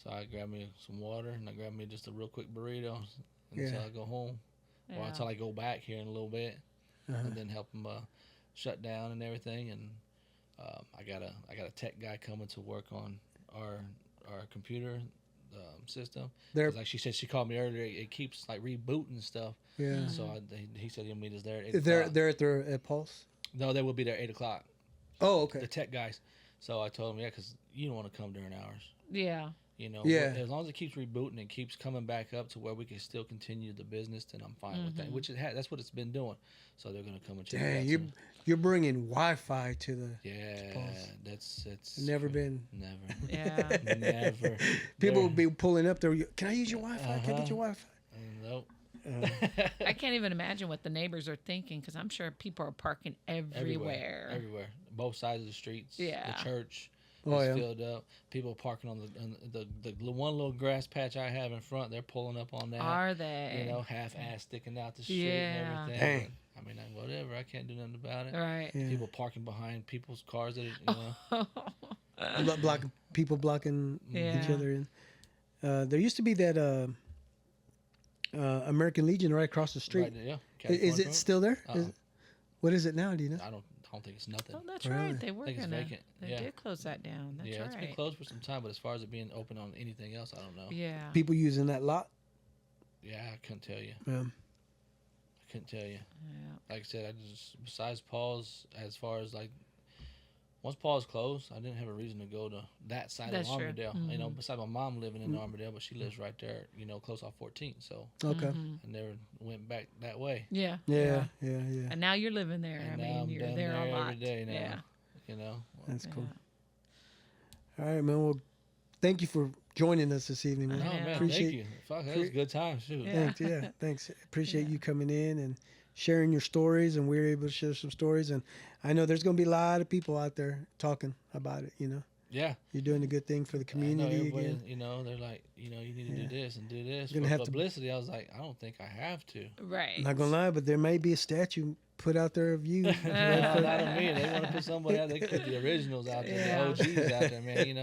So I grabbed me some water and I grabbed me just a real quick burrito until I go home, or Yeah. until I go back here in a little bit, and then help them shut down and everything. And I got a tech guy coming to work on our computer system. Like she said, she called me earlier. It keeps like rebooting stuff. Yeah. So he said he'll meet us there at 8 They're o'clock. at Pulse. No, they will be there at 8 o'clock. Oh, okay. The tech guys. So I told him, because you don't want to come during hours. Yeah. Yeah. As long as it keeps rebooting and keeps coming back up to where we can still continue the business, then I'm fine with that. Which that's what it's been doing. So they're gonna come and check it out. Dang, you're bringing Wi-Fi to the. Yeah, Pulse. It's Never been. Never. Yeah. Never. People will be pulling up there. Can I use your Wi-Fi? Can I get your Wi-Fi? Nope. I can't even imagine what the neighbors are thinking because I'm sure people are parking everywhere. Everywhere. Both sides of the streets. Yeah. The church. Oh, is yeah. filled up. People parking on the one little grass patch I have in front. They're pulling up on that. Are they? Half-ass sticking out the street Yeah. and everything. Dang. I mean, whatever. I can't do nothing about it. Right. Yeah. People parking behind people's cars that Blocking people blocking each Yeah. other in. There used to be that American Legion right across the street. Right there, yeah. Is it still there? Uh-uh. What is it now? Do you know? I don't think it's nothing. Oh, that's Really? right. They were think it's gonna. vacant. They Yeah. did close that down. That's yeah, right. it's been closed for some time, but as far as it being open on anything else, I don't know. Yeah. People using that lot. Yeah, I couldn't tell you. Yeah. I couldn't tell you. Yeah. Like I said, besides Paul's, as far as like, once Paul's closed, I didn't have a reason to go to that side That's of true. Armadale. Mhm. Besides my mom living in Armadale, but she lives right there, close off 14. So Okay. I never went back that way. Yeah. Yeah. And now you're living there. And I now mean, I'm you're down there a there lot. every day now. Yeah. That's cool. Yeah. All right, man. Well, thank you for joining us this evening, man. No, Yeah. man, Appreciate- thank you. Fuck, that was a good time. Shoot. Yeah. Thanks. Yeah. Thanks. Appreciate Yeah. you coming in and sharing your stories, and we were able to share some stories. And I know there's going to be a lot of people out there talking about it. Yeah. You're doing a good thing for the I know community everybody, again. they're like, you need to Yeah. do this and do this. You're For gonna have to- publicity, I was like, I don't think I have to. Right. I'm not gonna lie, but there may be a statue put out there of you. No, not of me. They want to put somebody out. They could put the originals out there, Yeah. the OGs out there, man.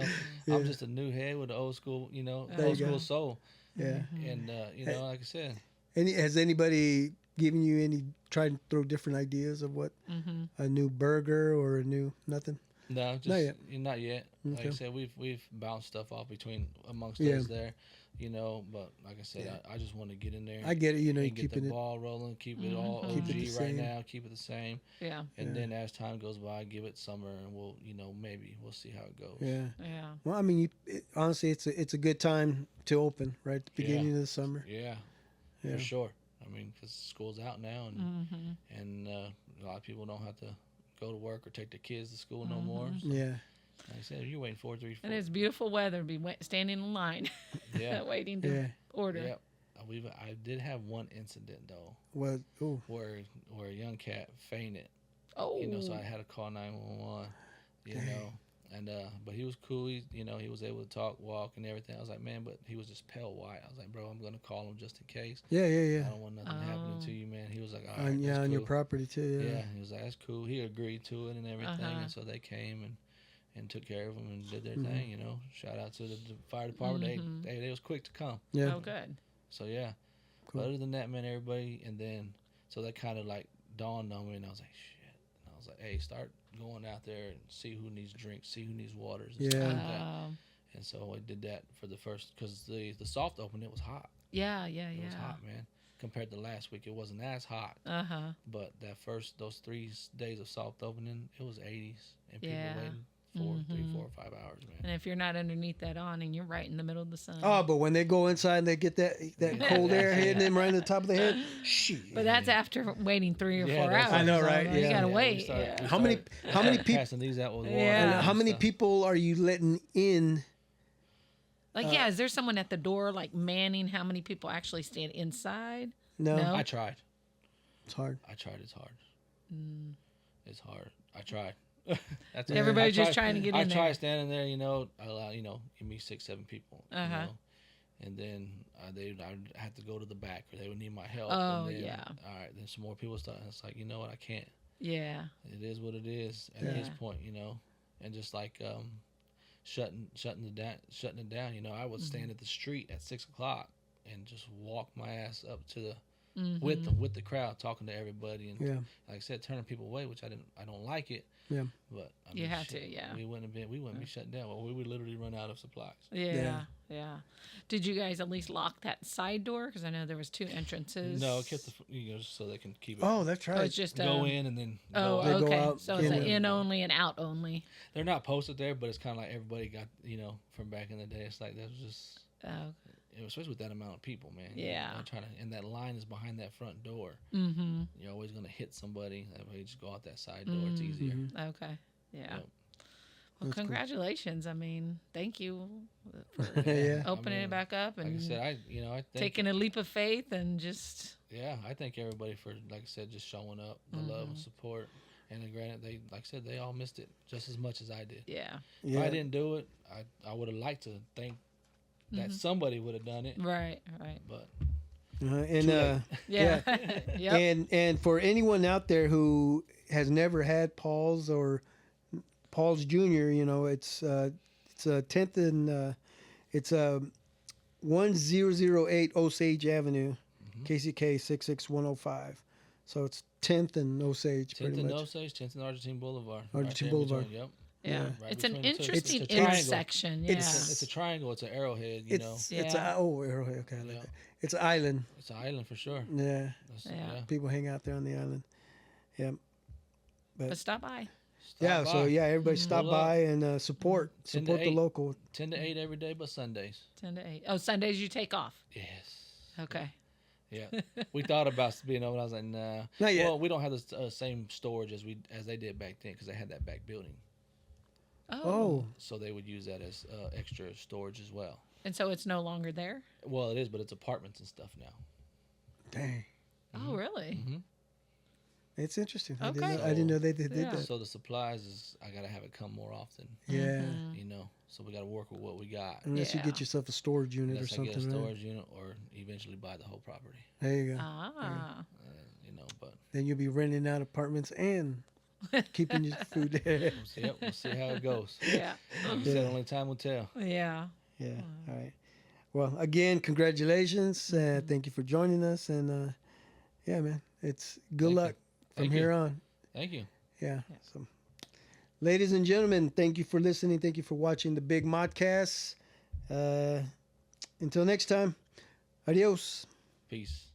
Yeah. I'm just a new head with the old school, There old you school go. soul. Yeah. And like I said, Has anybody given you tried to throw different ideas of what Mm-hmm. a new burger or a new nothing? no, just not yet. Like I Okay. said, we've bounced stuff off amongst Yeah. us there, But like I said, I just want to get in there. I get it. You and get keeping the it. ball rolling, keep it all Mhm. Keep it OG the right same. now, keep it the same. Yeah. And Yeah. then as time goes by, give it summer, and we'll, maybe we'll see how it goes. Yeah. Yeah. Well, I mean, honestly, it's a good time to open right at the beginning of the summer. Yeah, Yeah. for sure. I mean, because school's out now, and a lot of people don't have to go to work or take their kids to school no more. So, Yeah. like I said, you're waiting 4, 3, 4. And it's beautiful weather. Be standing in line, Yeah, waiting to Yeah. order. yep. I did have one incident though, Well. Oh. where a young cat fainted. Oh. So I had to call 911. Dang. And but he was cool. He was able to talk, walk, and everything. I was like, man, but he was just pale white. I was like, bro, I'm gonna call him just in case. Yeah. I Yeah. don't want nothing happening to you, man. He was like, all right, On, that's on your cool. property too. Yeah, Yeah. he was like, that's cool. He agreed to it and everything, and so they came and took care of him and did their thing. Shout out to the fire department. They was quick to come. Yeah. Oh, good. So yeah. Cool. But other than that, man, everybody, and then so that kind of like dawned on me, and I was like, shit. And I was like, hey, start going out there and see who needs drinks, see who needs waters, and stuff Yeah. like that. And so I did that for the first, because the soft open, it was hot. Yeah. It was hot, man. Compared to last week, it wasn't as hot. But those 3 days of soft opening, it was 80s, and people Yeah. waiting 3, 4, 5 hours, man. And if you're not underneath that awning, you're right in the middle of the sun. Oh, but when they go inside and they get that cold air hitting them right in the top of the head, shit. But that's after waiting 3 or 4 that's hours. what I know, so right? You Yeah. gotta we wait. started- Yeah. we How many started people? passing these out with water. Yeah. and How many stuff. people are you letting in? Like, is there someone at the door, like manning how many people actually stand inside? No. No. I tried. It's hard. I tried. It's hard. Mm. It's hard. I tried. That's Yeah. Everybody's I just tried- trying to get I in tried there. standing there, I allow, give me 6-7 people, Uh-huh. and then I'd have to go to the back, or they would need my help. Oh, and then, yeah. All right, then some more people start. And it's like, you know what? I can't. Yeah. It is what it is at Yeah. this point, and just like shutting it down. I would stand at the street at 6 o'clock and just walk my ass up to the with the crowd, talking to everybody, and Yeah. like I said, turning people away, which I don't like it. Yeah. But You had to, yeah. We wouldn't be shut down. Well, we would literally run out of supplies. Yeah. Did you guys at least lock that side door? Because I know there was 2 entrances. No, it kept so they can keep it. Oh, that's right. Oh, it's just Go in and then Oh, go out. They go okay. out, So it's in an and- in only and out only. They're not posted there, but it's kind of like everybody got from back in the day. It's like that was just. Oh. Especially with that amount of people, man. Yeah. I'm trying to, and that line is behind that front door. Mm-hmm. You're always gonna hit somebody. That way, you just go out that side door. It's Mm-hmm. easier. Okay. Yeah. Yep. Well, That's cool. congratulations. I mean, thank you for Yeah. opening it back up Like and I said, I think taking a leap of faith and just. Yeah, I thank everybody for, like I said, just showing up, the love and support. And then granted, they all missed it just as much as I did. Yeah. If I didn't do it, I would have liked to think that somebody would have done it. Right. But And Yeah. Yep. and for anyone out there who has never had Paul's or Paul's Jr., it's a 10th and it's 1008 Osage Avenue, KCK 66105. So it's 10th and Osage, 10th pretty and much. Osage, 10th and Argentine Boulevard. Argentine there in Boulevard. between, Yep. Yeah. Right It's an between the two. interesting It's a triangle. intersection. Yeah. It's- It's a triangle. It's an arrowhead. It's Yeah. Arrowhead. Okay, I like Yeah. that. It's an island. It's an island for sure. Yeah, Yeah. people hang out there on the island. Yeah, but stop by. yeah. Stop So by. yeah, everybody stop Pull up. by and support 10 to the 8. local. 10 to 8 every day, but Sundays. 10 to 8. Oh, Sundays you take off. Yes. Okay. Yeah. We thought about being open. I was like, nah. Not yet. Well, we don't have the same storage as they did back then because they had that back building. Oh, So they would use that as extra storage as well. And so it's no longer there? Well, it is, but it's apartments and stuff now. dang. Oh, really? Mm-hmm. It's interesting. Okay. I didn't know they did Yeah. that. So the supplies is I gotta have it come more often. Yeah. So we gotta work with what we got. Unless you Yeah. get yourself a storage unit Unless or I something. get a right? storage unit or eventually buy the whole property. There you go. Ah. But Then you'll be renting out apartments and keeping your food there. we'll see how it goes. Yeah. Like you said, only time will tell. Yeah. Yeah. All right. Well, again, congratulations. Thank you for joining us. And yeah, man, it's good Thank luck you. from Thank here you. on. Thank you. Yeah. So, ladies and gentlemen, thank you for listening. Thank you for watching the Big Modcast. Until next time, adios. Peace.